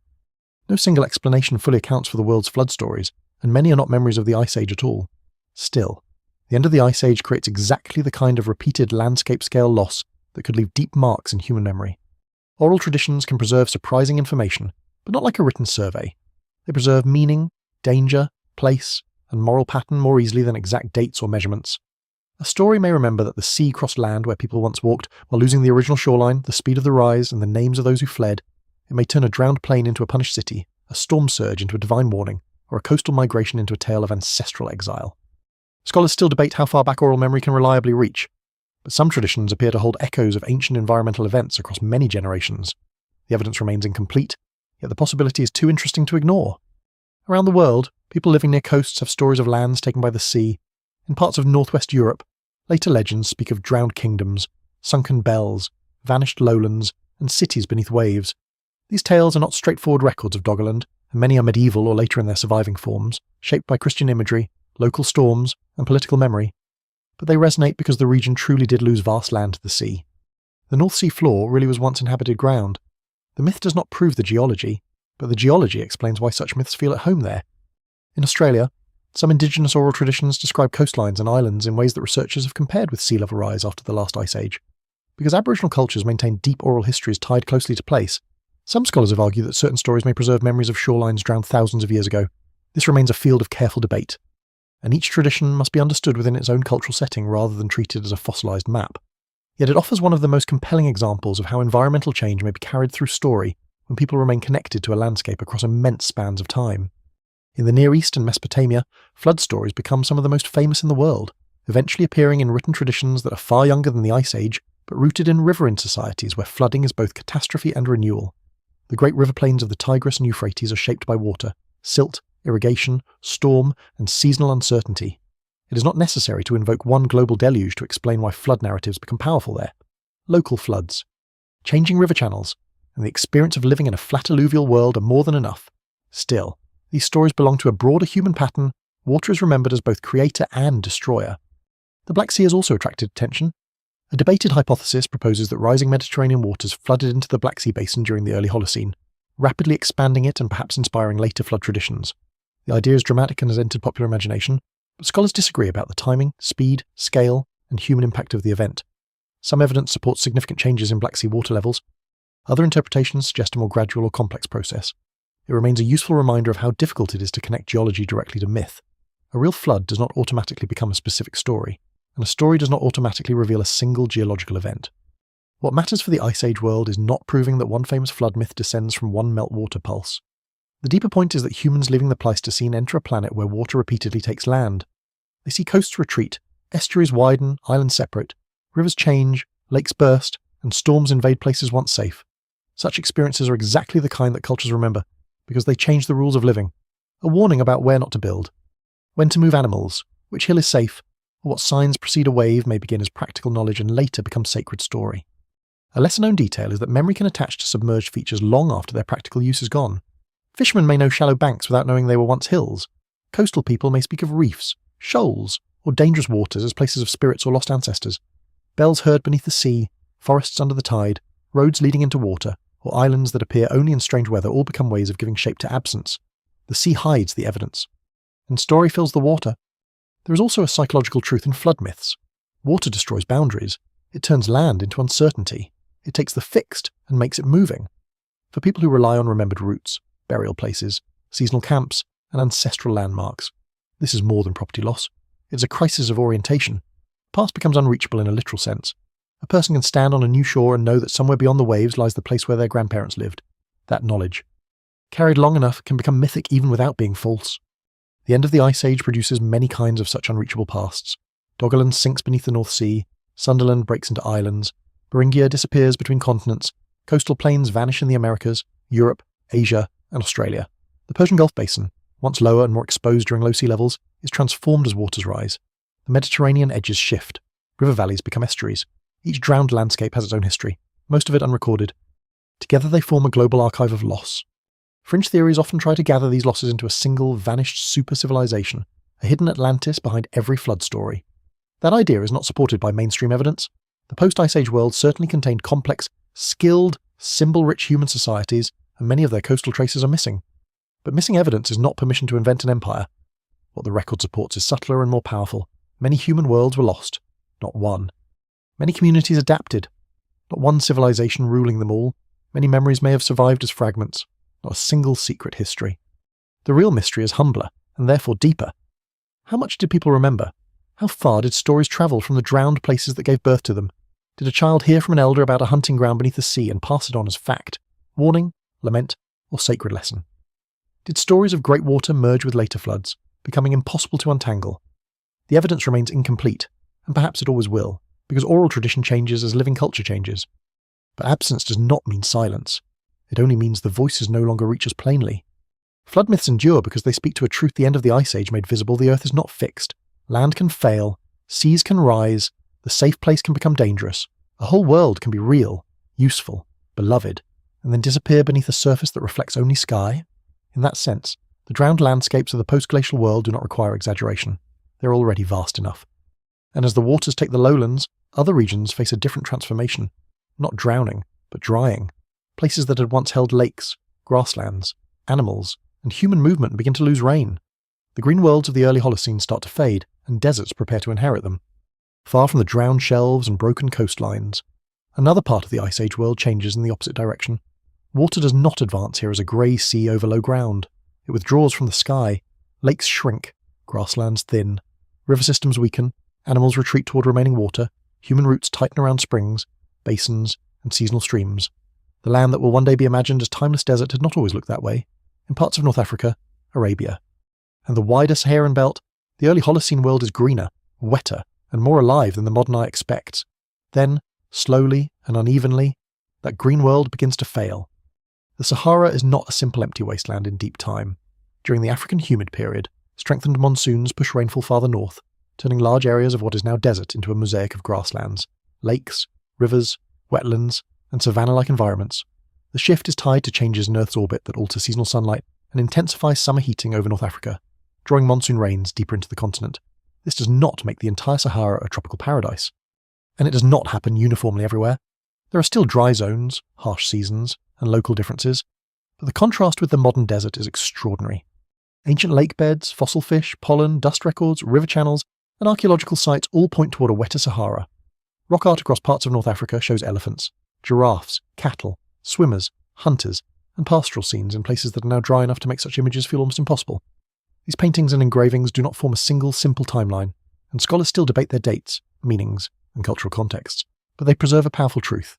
No single explanation fully accounts for the world's flood stories, and many are not memories of the Ice Age at all. Still, the end of the Ice Age creates exactly the kind of repeated landscape-scale loss that could leave deep marks in human memory. Oral traditions can preserve surprising information, but not like a written survey. They preserve meaning, danger, place, and moral pattern more easily than exact dates or measurements. A story may remember that the sea crossed land where people once walked while losing the original shoreline, the speed of the rise, and the names of those who fled. It may turn a drowned plane into a punished city, a storm surge into a divine warning, or a coastal migration into a tale of ancestral exile. Scholars still debate how far back oral memory can reliably reach, but some traditions appear to hold echoes of ancient environmental events across many generations. The evidence remains incomplete, yet the possibility is too interesting to ignore. Around the world, people living near coasts have stories of lands taken by the sea. In parts of northwest Europe, later legends speak of drowned kingdoms, sunken bells, vanished lowlands, and cities beneath waves. These tales are not straightforward records of Doggerland, and many are medieval or later in their surviving forms, shaped by Christian imagery, local storms, and political memory. But they resonate because the region truly did lose vast land to the sea. The North Sea floor really was once inhabited ground. The myth does not prove the geology, but the geology explains why such myths feel at home there. In Australia, some indigenous oral traditions describe coastlines and islands in ways that researchers have compared with sea level rise after the last ice age. Because Aboriginal cultures maintain deep oral histories tied closely to place, some scholars have argued that certain stories may preserve memories of shorelines drowned thousands of years ago. This remains a field of careful debate, and each tradition must be understood within its own cultural setting rather than treated as a fossilised map. Yet it offers one of the most compelling examples of how environmental change may be carried through story when people remain connected to a landscape across immense spans of time. In the Near East and Mesopotamia, flood stories become some of the most famous in the world, eventually appearing in written traditions that are far younger than the Ice Age, but rooted in riverine societies where flooding is both catastrophe and renewal. The great river plains of the Tigris and Euphrates are shaped by water, silt, irrigation, storm, and seasonal uncertainty. It is not necessary to invoke one global deluge to explain why flood narratives become powerful there. Local floods, changing river channels, and the experience of living in a flat alluvial world are more than enough. Still, these stories belong to a broader human pattern. Water is remembered as both creator and destroyer. The Black Sea has also attracted attention. A debated hypothesis proposes that rising Mediterranean waters flooded into the Black Sea basin during the early Holocene, rapidly expanding it and perhaps inspiring later flood traditions. The idea is dramatic and has entered popular imagination, but scholars disagree about the timing, speed, scale, and human impact of the event. Some evidence supports significant changes in Black Sea water levels. Other interpretations suggest a more gradual or complex process. It remains a useful reminder of how difficult it is to connect geology directly to myth. A real flood does not automatically become a specific story, and a story does not automatically reveal a single geological event. What matters for the Ice Age world is not proving that one famous flood myth descends from one meltwater pulse. The deeper point is that humans living the Pleistocene enter a planet where water repeatedly takes land. They see coasts retreat, estuaries widen, islands separate, rivers change, lakes burst, and storms invade places once safe. Such experiences are exactly the kind that cultures remember, because they change the rules of living. A warning about where not to build, when to move animals, which hill is safe, or what signs precede a wave may begin as practical knowledge and later become sacred story. A lesser-known detail is that memory can attach to submerged features long after their practical use is gone. Fishermen may know shallow banks without knowing they were once hills. Coastal people may speak of reefs, shoals, or dangerous waters as places of spirits or lost ancestors. Bells heard beneath the sea, forests under the tide, roads leading into water, or islands that appear only in strange weather all become ways of giving shape to absence. The sea hides the evidence, and story fills the water. There is also a psychological truth in flood myths. Water destroys boundaries. It turns land into uncertainty. It takes the fixed and makes it moving. For people who rely on remembered routes, burial places, seasonal camps, and ancestral landmarks, this is more than property loss. It is a crisis of orientation. The past becomes unreachable in a literal sense. A person can stand on a new shore and know that somewhere beyond the waves lies the place where their grandparents lived. That knowledge, carried long enough, can become mythic even without being false. The end of the Ice Age produces many kinds of such unreachable pasts. Doggerland sinks beneath the North Sea, Sunderland breaks into islands, Beringia disappears between continents, coastal plains vanish in the Americas, Europe, Asia, and Australia. The Persian Gulf Basin, once lower and more exposed during low sea levels, is transformed as waters rise. The Mediterranean edges shift. River valleys become estuaries. Each drowned landscape has its own history. most of it unrecorded. Together they form a global archive of loss. Fringe theories often try to gather these losses into a single, vanished super-civilization, a hidden Atlantis behind every flood story. That idea is not supported by mainstream evidence. The post-Ice Age world certainly contained complex, skilled, symbol-rich human societies, and many of their coastal traces are missing. But missing evidence is not permission to invent an empire. What the record supports is subtler and more powerful. Many human worlds were lost, not one. Many communities adapted, not one civilization ruling them all. Many memories may have survived as fragments, not a single secret history. The real mystery is humbler, and therefore deeper. How much did people remember? How far did stories travel from the drowned places that gave birth to them? Did a child hear from an elder about a hunting ground beneath the sea and pass it on as fact, warning, lament, or sacred lesson? Did stories of great water merge with later floods, becoming impossible to untangle? The evidence remains incomplete, and perhaps it always will, because oral tradition changes as living culture changes. But absence does not mean silence. It only means the voices no longer reach us plainly. Flood myths endure because they speak to a truth the end of the Ice Age made visible: the Earth is not fixed. Land can fail, seas can rise, the safe place can become dangerous. A whole world can be real, useful, beloved, and then disappear beneath a surface that reflects only sky. In that sense, the drowned landscapes of the post-glacial world do not require exaggeration. They're already vast enough. And as the waters take the lowlands, other regions face a different transformation. Not drowning, but drying. Places that had once held lakes, grasslands, animals, and human movement begin to lose rain. The green worlds of the early Holocene start to fade, and deserts prepare to inherit them. Far from the drowned shelves and broken coastlines, another part of the Ice Age world changes in the opposite direction. Water does not advance here as a grey sea over low ground. It withdraws from the sky. Lakes shrink, grasslands thin, river systems weaken, animals retreat toward remaining water, human roots tighten around springs, basins, and seasonal streams. The land that will one day be imagined as timeless desert had not always looked that way. In parts of North Africa, Arabia. And the wider Saharan belt, the early Holocene world is greener, wetter, and more alive than the modern eye expects. Then, slowly and unevenly, that green world begins to fail. The Sahara is not a simple empty wasteland in deep time. During the African humid period, strengthened monsoons push rainfall farther north, turning large areas of what is now desert into a mosaic of grasslands, lakes, rivers, wetlands, and savanna-like environments. The shift is tied to changes in Earth's orbit that alter seasonal sunlight and intensify summer heating over North Africa, drawing monsoon rains deeper into the continent. This does not make the entire Sahara a tropical paradise. And it does not happen uniformly everywhere. There are still dry zones, harsh seasons, and local differences, but the contrast with the modern desert is extraordinary. Ancient lake beds, fossil fish, pollen, dust records, river channels, and archaeological sites all point toward a wetter Sahara. Rock art across parts of North Africa shows elephants, giraffes, cattle, swimmers, hunters, and pastoral scenes in places that are now dry enough to make such images feel almost impossible. These paintings and engravings do not form a single, simple timeline, and scholars still debate their dates, meanings, and cultural contexts, but they preserve a powerful truth.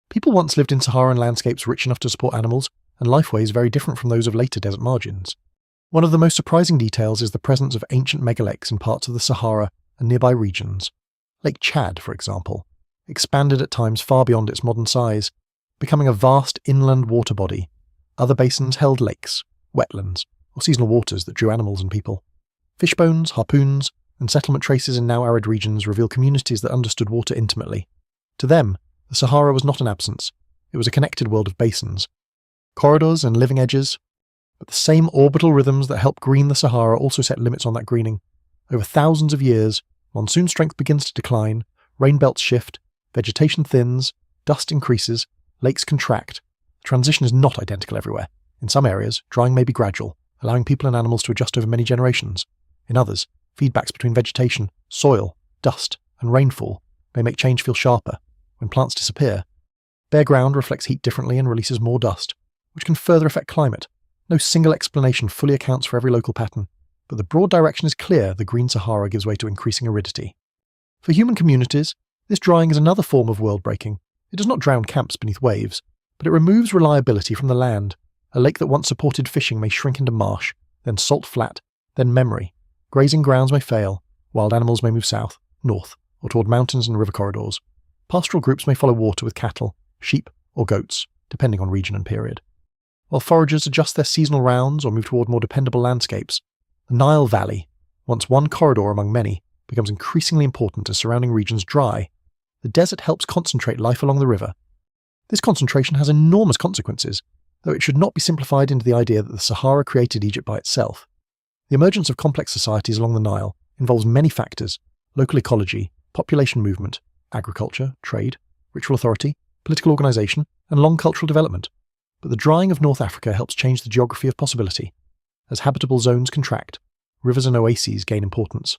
People once lived in Saharan landscapes rich enough to support animals, and lifeways very different from those of later desert margins. One of the most surprising details is the presence of ancient megalakes in parts of the Sahara and nearby regions. Lake Chad, for example, expanded at times far beyond its modern size, becoming a vast inland water body. Other basins held lakes, wetlands, or seasonal waters that drew animals and people. Fish bones, harpoons, and settlement traces in now arid regions reveal communities that understood water intimately. To them, the Sahara was not an absence, it was a connected world of basins. Corridors and living edges, but the same orbital rhythms that help green the Sahara also set limits on that greening. Over thousands of years, monsoon strength begins to decline, rain belts shift, vegetation thins, dust increases, lakes contract. The transition is not identical everywhere. In some areas, drying may be gradual, allowing people and animals to adjust over many generations. In others, feedbacks between vegetation, soil, dust, and rainfall may make change feel sharper. When plants disappear, bare ground reflects heat differently and releases more dust, which can further affect climate. No single explanation fully accounts for every local pattern, but the broad direction is clear: the green Sahara gives way to increasing aridity. For human communities, this drying is another form of world breaking. It does not drown camps beneath waves, but it removes reliability from the land. A lake that once supported fishing may shrink into marsh, then salt flat, then memory. Grazing grounds may fail, wild animals may move south, north, or toward mountains and river corridors. Pastoral groups may follow water with cattle, sheep, or goats, depending on region and period. While foragers adjust their seasonal rounds or move toward more dependable landscapes, the Nile Valley, once one corridor among many, becomes increasingly important as surrounding regions dry. The desert helps concentrate life along the river. This concentration has enormous consequences, though it should not be simplified into the idea that the Sahara created Egypt by itself. The emergence of complex societies along the Nile involves many factors: local ecology, population movement, agriculture, trade, ritual authority, political organisation, and long cultural development. But the drying of North Africa helps change the geography of possibility. As habitable zones contract, rivers and oases gain importance.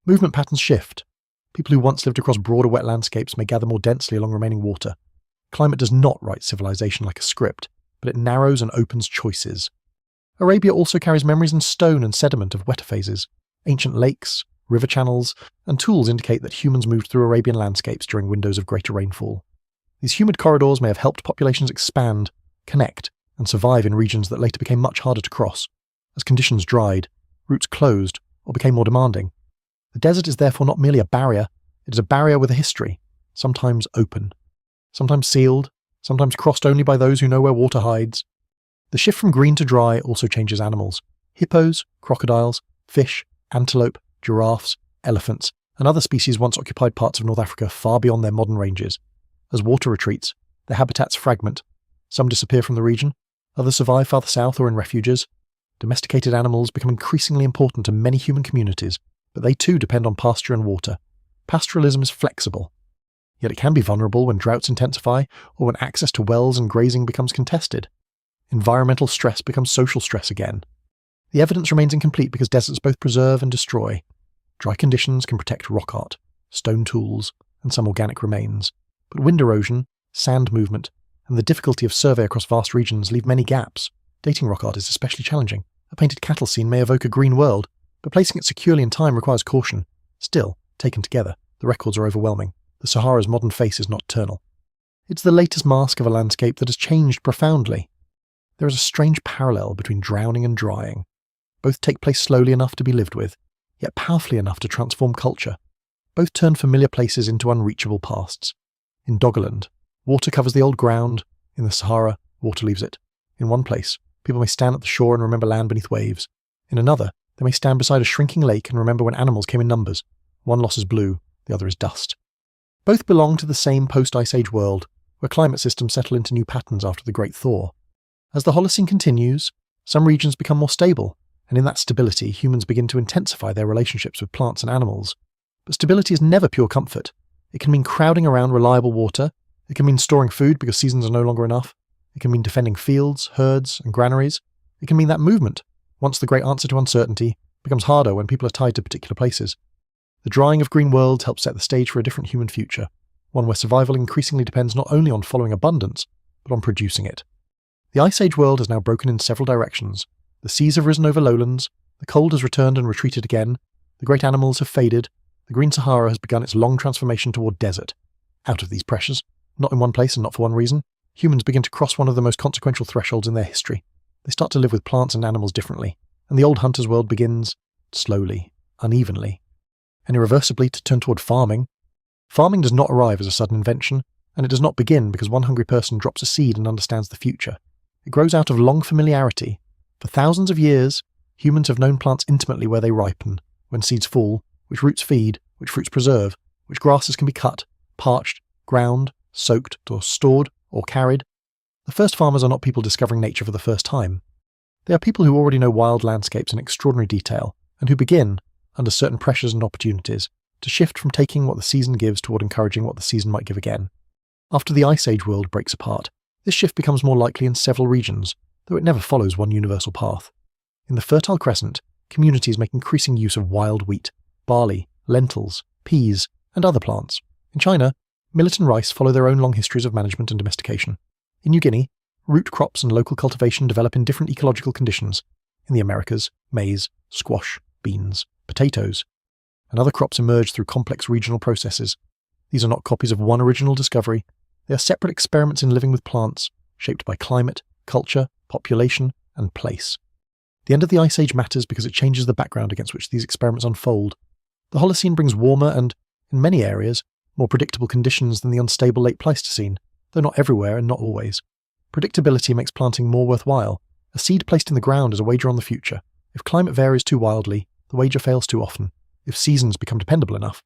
Movement patterns shift. People who once lived across broader wet landscapes may gather more densely along remaining water. Climate does not write civilization like a script, but it narrows and opens choices. Arabia also carries memories in stone and sediment of wetter phases. Ancient lakes, river channels, and tools indicate that humans moved through Arabian landscapes during windows of greater rainfall. These humid corridors may have helped populations expand, connect, and survive in regions that later became much harder to cross. As conditions dried, routes closed, or became more demanding. The desert is therefore not merely a barrier, it is a barrier with a history, sometimes open, sometimes sealed, sometimes crossed only by those who know where water hides. The shift from green to dry also changes animals. Hippos, crocodiles, fish, antelope, giraffes, elephants, and other species once occupied parts of North Africa far beyond their modern ranges. As water retreats, their habitats fragment. Some disappear from the region, others survive farther south or in refuges. Domesticated animals become increasingly important to many human communities, but they too depend on pasture and water. Pastoralism is flexible, yet it can be vulnerable when droughts intensify or when access to wells and grazing becomes contested. Environmental stress becomes social stress again. The evidence remains incomplete because deserts both preserve and destroy. Dry conditions can protect rock art, stone tools, and some organic remains, but wind erosion, sand movement, and the difficulty of survey across vast regions leave many gaps. Dating rock art is especially challenging. A painted cattle scene may evoke a green world, but placing it securely in time requires caution. Still, taken together, the records are overwhelming. The Sahara's modern face is nocturnal. It's the latest mask of a landscape that has changed profoundly. There is a strange parallel between drowning and drying. Both take place slowly enough to be lived with, yet powerfully enough to transform culture. Both turn familiar places into unreachable pasts. In Doggerland, water covers the old ground. In the Sahara, water leaves it. In one place, people may stand at the shore and remember land beneath waves. In another, they may stand beside a shrinking lake and remember when animals came in numbers. One loss is blue, the other is dust. Both belong to the same post-Ice Age world, where climate systems settle into new patterns after the Great Thaw. As the Holocene continues, some regions become more stable, and in that stability, humans begin to intensify their relationships with plants and animals. But stability is never pure comfort. It can mean crowding around reliable water, it can mean storing food because seasons are no longer enough, it can mean defending fields, herds, and granaries, it can mean that movement, once the great answer to uncertainty, becomes harder when people are tied to particular places. The drying of green worlds helps set the stage for a different human future, one where survival increasingly depends not only on following abundance, but on producing it. The Ice Age world has now broken in several directions. The seas have risen over lowlands, the cold has returned and retreated again, the great animals have faded, the Green Sahara has begun its long transformation toward desert. Out of these pressures, not in one place and not for one reason, humans begin to cross one of the most consequential thresholds in their history. They start to live with plants and animals differently, and the old hunter's world begins, slowly, unevenly, and irreversibly to turn toward farming. Farming does not arrive as a sudden invention, and it does not begin because one hungry person drops a seed and understands the future. It grows out of long familiarity. For thousands of years, humans have known plants intimately where they ripen, when seeds fall, which roots feed, which fruits preserve, which grasses can be cut, parched, ground, soaked, or stored, or carried. The first farmers are not people discovering nature for the first time. They are people who already know wild landscapes in extraordinary detail, and who begin, under certain pressures and opportunities, to shift from taking what the season gives toward encouraging what the season might give again. After the Ice Age world breaks apart, this shift becomes more likely in several regions, though it never follows one universal path. In the Fertile Crescent, communities make increasing use of wild wheat, barley, lentils, peas, and other plants. In China, millet and rice follow their own long histories of management and domestication. In New Guinea, root crops and local cultivation develop in different ecological conditions. In the Americas, maize, squash, beans, potatoes, and other crops emerge through complex regional processes. These are not copies of one original discovery. They are separate experiments in living with plants, shaped by climate, culture, population, and place. The end of the Ice Age matters because it changes the background against which these experiments unfold. The Holocene brings warmer and, in many areas, more predictable conditions than the unstable late Pleistocene, though not everywhere and not always. Predictability makes planting more worthwhile. A seed placed in the ground is a wager on the future. If climate varies too wildly, the wager fails too often. If seasons become dependable enough,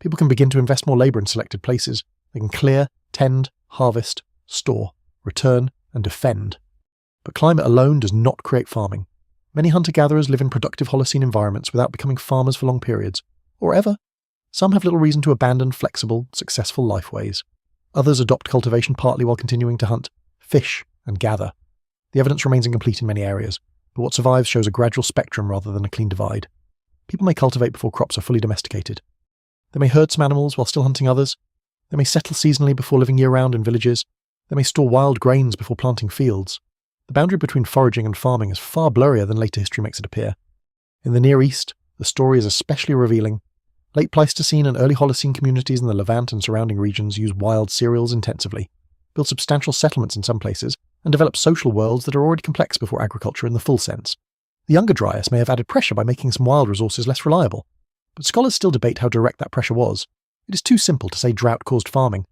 people can begin to invest more labour in selected places. They can clear, tend, harvest, store, return, and defend. But climate alone does not create farming. Many hunter-gatherers live in productive Holocene environments without becoming farmers for long periods, or ever. Some have little reason to abandon flexible, successful lifeways. Others adopt cultivation partly while continuing to hunt, fish, and gather. The evidence remains incomplete in many areas, but what survives shows a gradual spectrum rather than a clean divide. People may cultivate before crops are fully domesticated. They may herd some animals while still hunting others. They may settle seasonally before living year-round in villages. They may store wild grains before planting fields. The boundary between foraging and farming is far blurrier than later history makes it appear. In the Near East, the story is especially revealing. Late Pleistocene and early Holocene communities in the Levant and surrounding regions use wild cereals intensively, build substantial settlements in some places, and develop social worlds that are already complex before agriculture in the full sense. The Younger Dryas may have added pressure by making some wild resources less reliable, but scholars still debate how direct that pressure was. It is too simple to say drought caused farming.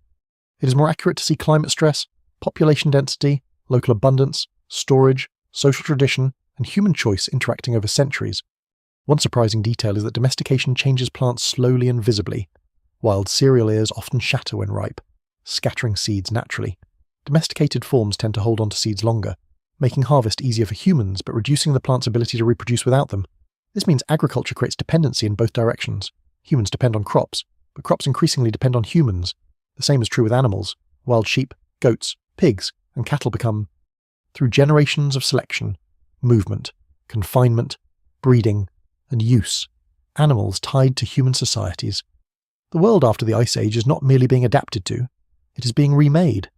It is more accurate to see climate stress, population density, local abundance, storage, social tradition, and human choice interacting over centuries. One surprising detail is that domestication changes plants slowly and visibly. Wild cereal ears often shatter when ripe, scattering seeds naturally. Domesticated forms tend to hold on to seeds longer, making harvest easier for humans but reducing the plant's ability to reproduce without them. This means agriculture creates dependency in both directions. Humans depend on crops, but crops increasingly depend on humans. The same is true with animals. Wild sheep, goats, pigs, and cattle become, through generations of selection, movement, confinement, breeding, and use, animals tied to human societies. The world after the Ice Age is not merely being adapted to, it is being remade.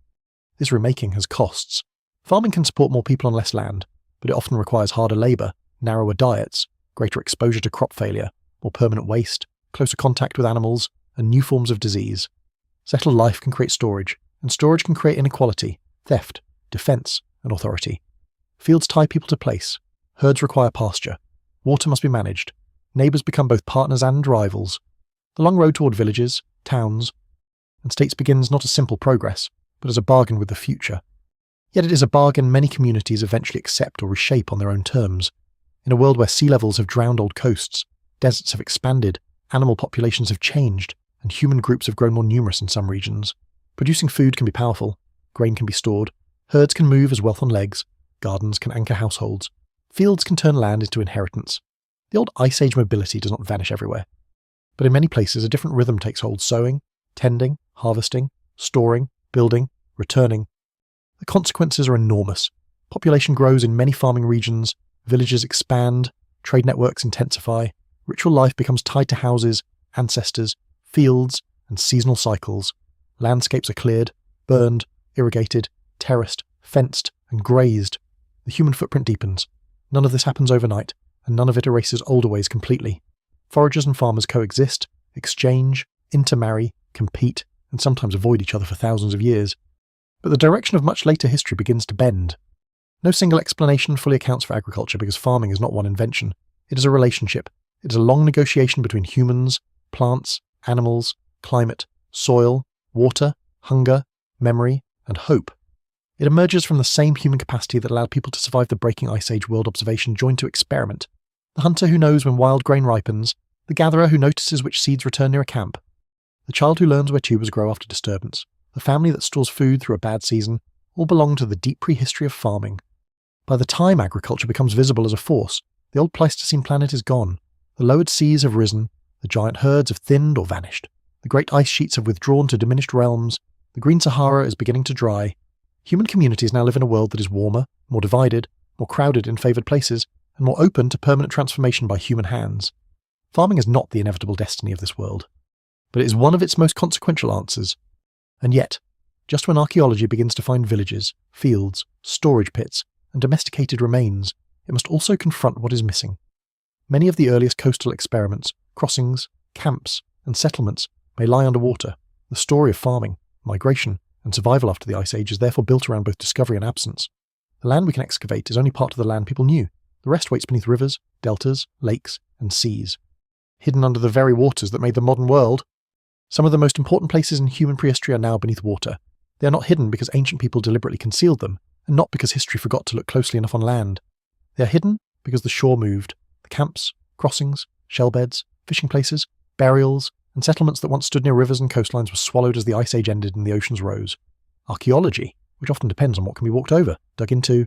This remaking has costs. Farming can support more people on less land, but it often requires harder labour, narrower diets, greater exposure to crop failure, more permanent waste, closer contact with animals, and new forms of disease. Settled life can create storage, and storage can create inequality, theft, defence, and authority. Fields tie people to place, herds require pasture, water must be managed, neighbours become both partners and rivals. The long road toward villages, towns, and states begins not as simple progress, but as a bargain with the future. Yet it is a bargain many communities eventually accept or reshape on their own terms. In a world where sea levels have drowned old coasts, deserts have expanded, animal populations have changed, and human groups have grown more numerous in some regions. Producing food can be powerful, grain can be stored, herds can move as wealth on legs, gardens can anchor households, fields can turn land into inheritance. The old Ice Age mobility does not vanish everywhere. But in many places a different rhythm takes hold: sowing, tending, harvesting, storing, building, returning. The consequences are enormous. Population grows in many farming regions, villages expand, trade networks intensify, ritual life becomes tied to houses, ancestors, fields, and seasonal cycles. Landscapes are cleared, burned, irrigated, terraced, fenced, and grazed. The human footprint deepens. None of this happens overnight, and none of it erases older ways completely. Foragers and farmers coexist, exchange, intermarry, compete, and sometimes avoid each other for thousands of years. But the direction of much later history begins to bend. No single explanation fully accounts for agriculture because farming is not one invention. It is a relationship. It is a long negotiation between humans, plants, animals, climate, soil, water, hunger, memory, and hope. It emerges from the same human capacity that allowed people to survive the breaking Ice Age world observation joined to experiment. The hunter who knows when wild grain ripens, the gatherer who notices which seeds return near a camp, the child who learns where tubers grow after disturbance, the family that stores food through a bad season, all belong to the deep prehistory of farming. By the time agriculture becomes visible as a force, the old Pleistocene planet is gone. The lowered seas have risen, the giant herds have thinned or vanished, the great ice sheets have withdrawn to diminished realms, the green Sahara is beginning to dry. Human communities now live in a world that is warmer, more divided, more crowded in favoured places, and more open to permanent transformation by human hands. Farming is not the inevitable destiny of this world, but it is one of its most consequential answers. And yet, just when archaeology begins to find villages, fields, storage pits, and domesticated remains, it must also confront what is missing. Many of the earliest coastal experiments, crossings, camps, and settlements may lie underwater. The story of farming, migration, and survival after the Ice Age is therefore built around both discovery and absence. The land we can excavate is only part of the land people knew. The rest waits beneath rivers, deltas, lakes, and seas, hidden under the very waters that made the modern world. Some of the most important places in human prehistory are now beneath water. They are not hidden because ancient people deliberately concealed them, and not because history forgot to look closely enough on land. They are hidden because the shore moved. The camps, crossings, shellbeds, fishing places, burials, and settlements that once stood near rivers and coastlines were swallowed as the Ice Age ended and the oceans rose. Archaeology, which often depends on what can be walked over, dug into,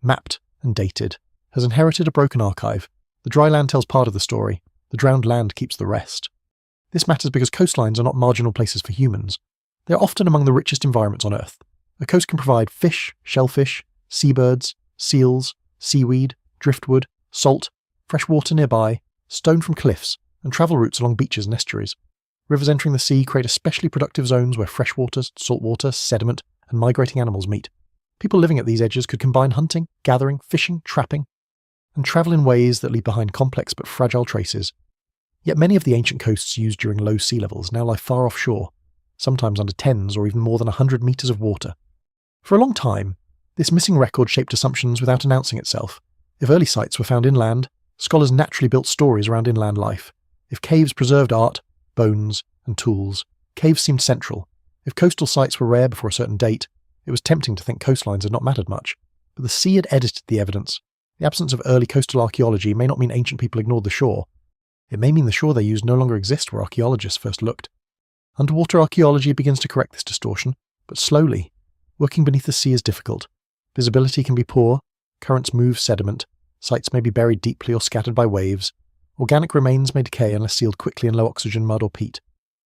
mapped and dated, has inherited a broken archive. The dry land tells part of the story, the drowned land keeps the rest. This matters because coastlines are not marginal places for humans. They are often among the richest environments on Earth. A coast can provide fish, shellfish, seabirds, seals, seaweed, driftwood, salt, fresh water nearby, stone from cliffs, and travel routes along beaches and estuaries. Rivers entering the sea create especially productive zones where freshwater, saltwater, sediment, and migrating animals meet. People living at these edges could combine hunting, gathering, fishing, trapping, and travel in ways that leave behind complex but fragile traces. Yet many of the ancient coasts used during low sea levels now lie far offshore, sometimes under tens or even more than 100 metres of water. For a long time, this missing record shaped assumptions without announcing itself. If early sites were found inland, scholars naturally built stories around inland life. If caves preserved art, bones, and tools, caves seemed central. If coastal sites were rare before a certain date, it was tempting to think coastlines had not mattered much. But the sea had edited the evidence. The absence of early coastal archaeology may not mean ancient people ignored the shore. It may mean the shore they used no longer exists where archaeologists first looked. Underwater archaeology begins to correct this distortion, but slowly. Working beneath the sea is difficult. Visibility can be poor, currents move sediment, sites may be buried deeply or scattered by waves, organic remains may decay unless sealed quickly in low-oxygen mud or peat.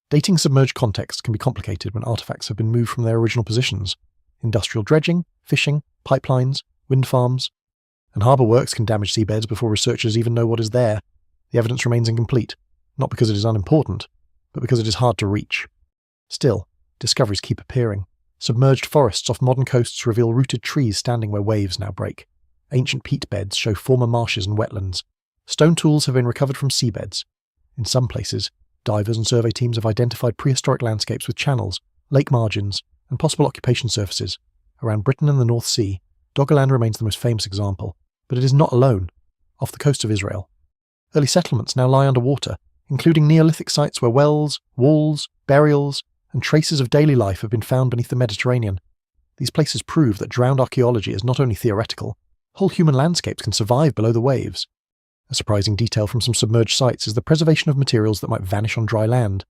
Dating submerged contexts can be complicated when artifacts have been moved from their original positions. Industrial dredging, fishing, pipelines, wind farms, and harbour works can damage seabeds before researchers even know what is there. The evidence remains incomplete, not because it is unimportant, but because it is hard to reach. Still, discoveries keep appearing. Submerged forests off modern coasts reveal rooted trees standing where waves now break. Ancient peat beds show former marshes and wetlands. Stone tools have been recovered from seabeds. In some places, divers and survey teams have identified prehistoric landscapes with channels, lake margins, and possible occupation surfaces. Around Britain and the North Sea, Doggerland remains the most famous example, but it is not alone. Off the coast of Israel, early settlements now lie underwater, including Neolithic sites where wells, walls, burials, and traces of daily life have been found beneath the Mediterranean. These places prove that drowned archaeology is not only theoretical, whole human landscapes can survive below the waves. A surprising detail from some submerged sites is the preservation of materials that might vanish on dry land.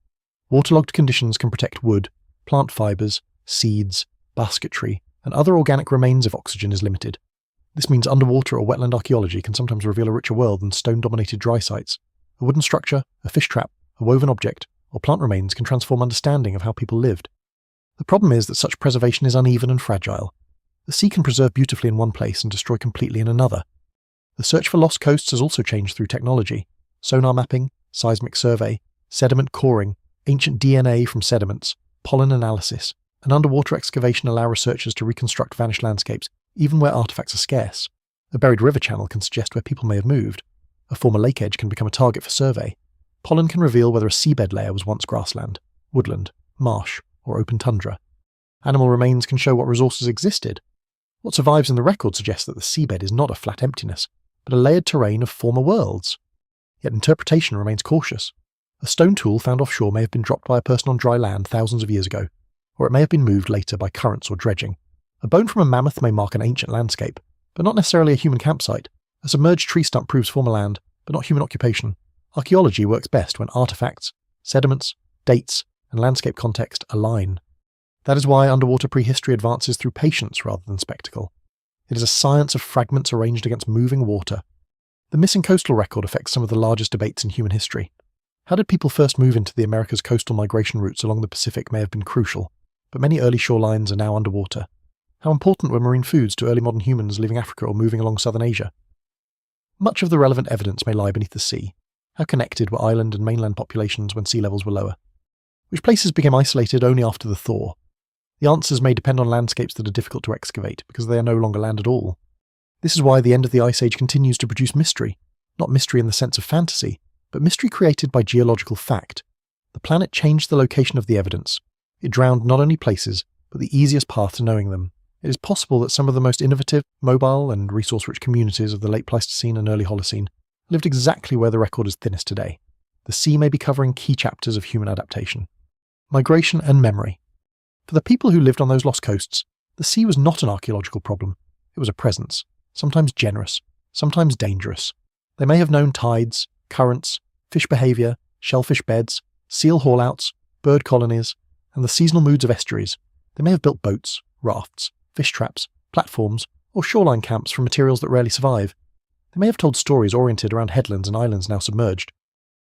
Waterlogged conditions can protect wood, plant fibres, seeds, basketry, and other organic remains if oxygen is limited. This means underwater or wetland archaeology can sometimes reveal a richer world than stone-dominated dry sites. A wooden structure, a fish trap, a woven object, or plant remains can transform understanding of how people lived. The problem is that such preservation is uneven and fragile. The sea can preserve beautifully in one place and destroy completely in another. The search for lost coasts has also changed through technology. Sonar mapping, seismic survey, sediment coring, ancient DNA from sediments, pollen analysis, and underwater excavation allow researchers to reconstruct vanished landscapes, even where artifacts are scarce. A buried river channel can suggest where people may have moved. A former lake edge can become a target for survey. Pollen can reveal whether a seabed layer was once grassland, woodland, marsh, or open tundra. Animal remains can show what resources existed. What survives in the record suggests that the seabed is not a flat emptiness, but a layered terrain of former worlds. Yet interpretation remains cautious. A stone tool found offshore may have been dropped by a person on dry land thousands of years ago, or it may have been moved later by currents or dredging. A bone from a mammoth may mark an ancient landscape, but not necessarily a human campsite. A submerged tree stump proves former land, but not human occupation. Archaeology works best when artifacts, sediments, dates, and landscape context align. That is why underwater prehistory advances through patience rather than spectacle. It is a science of fragments arranged against moving water. The missing coastal record affects some of the largest debates in human history. How did people first move into the Americas' coastal migration routes along the Pacific may have been crucial, but many early shorelines are now underwater. How important were marine foods to early modern humans leaving Africa or moving along southern Asia? Much of the relevant evidence may lie beneath the sea. How connected were island and mainland populations when sea levels were lower? Which places became isolated only after the thaw? The answers may depend on landscapes that are difficult to excavate because they are no longer land at all. This is why the end of the Ice Age continues to produce mystery. Not mystery in the sense of fantasy, but mystery created by geological fact. The planet changed the location of the evidence. It drowned not only places, but the easiest path to knowing them. It is possible that some of the most innovative, mobile, and resource-rich communities of the late Pleistocene and early Holocene lived exactly where the record is thinnest today. The sea may be covering key chapters of human adaptation. Migration and memory. For the people who lived on those lost coasts, the sea was not an archaeological problem. It was a presence, sometimes generous, sometimes dangerous. They may have known tides, currents, fish behaviour, shellfish beds, seal haulouts, bird colonies, and the seasonal moods of estuaries. They may have built boats, rafts, fish traps, platforms, or shoreline camps from materials that rarely survive. They may have told stories oriented around headlands and islands now submerged.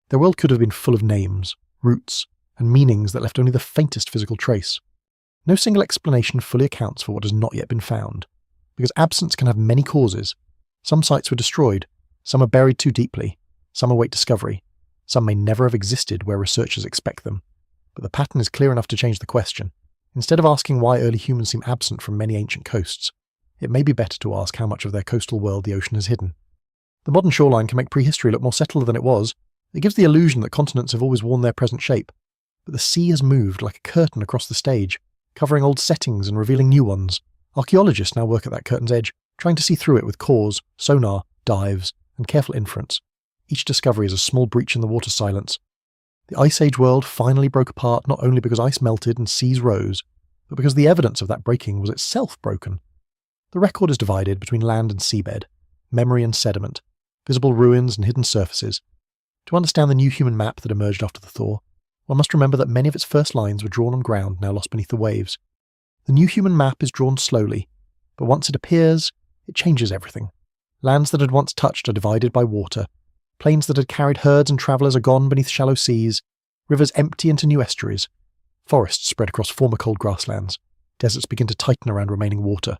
Their world could have been full of names, roots, and meanings that left only the faintest physical trace. No single explanation fully accounts for what has not yet been found, because absence can have many causes. Some sites were destroyed, some are buried too deeply, some await discovery, some may never have existed where researchers expect them. But the pattern is clear enough to change the question. Instead of asking why early humans seem absent from many ancient coasts, it may be better to ask how much of their coastal world the ocean has hidden. The modern shoreline can make prehistory look more settled than it was. It gives the illusion that continents have always worn their present shape. But the sea has moved like a curtain across the stage, covering old settings and revealing new ones. Archaeologists now work at that curtain's edge, trying to see through it with cores, sonar, dives, and careful inference. Each discovery is a small breach in the water silence. The Ice Age world finally broke apart not only because ice melted and seas rose, but because the evidence of that breaking was itself broken. The record is divided between land and seabed, memory and sediment, visible ruins and hidden surfaces. To understand the new human map that emerged after the thaw, one must remember that many of its first lines were drawn on ground now lost beneath the waves. The new human map is drawn slowly, but once it appears, it changes everything. Lands that had once touched are divided by water. Plains that had carried herds and travellers are gone beneath shallow seas. Rivers empty into new estuaries. Forests spread across former cold grasslands. Deserts begin to tighten around remaining water.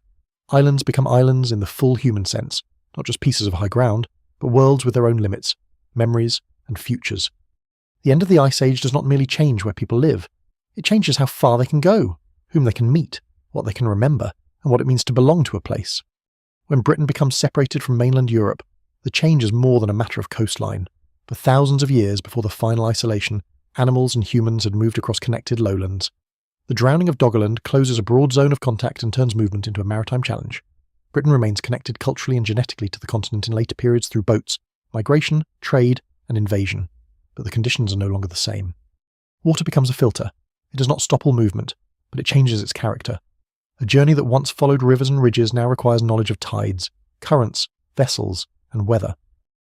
Islands become islands in the full human sense, not just pieces of high ground, but worlds with their own limits, memories, and futures. The end of the Ice Age does not merely change where people live. It changes how far they can go, whom they can meet, what they can remember, and what it means to belong to a place. When Britain becomes separated from mainland Europe, the change is more than a matter of coastline. For thousands of years before the final isolation, animals and humans had moved across connected lowlands. The drowning of Doggerland closes a broad zone of contact and turns movement into a maritime challenge. Britain remains connected culturally and genetically to the continent in later periods through boats, migration, trade, and invasion. But the conditions are no longer the same. Water becomes a filter. It does not stop all movement, but it changes its character. A journey that once followed rivers and ridges now requires knowledge of tides, currents, vessels, and weather.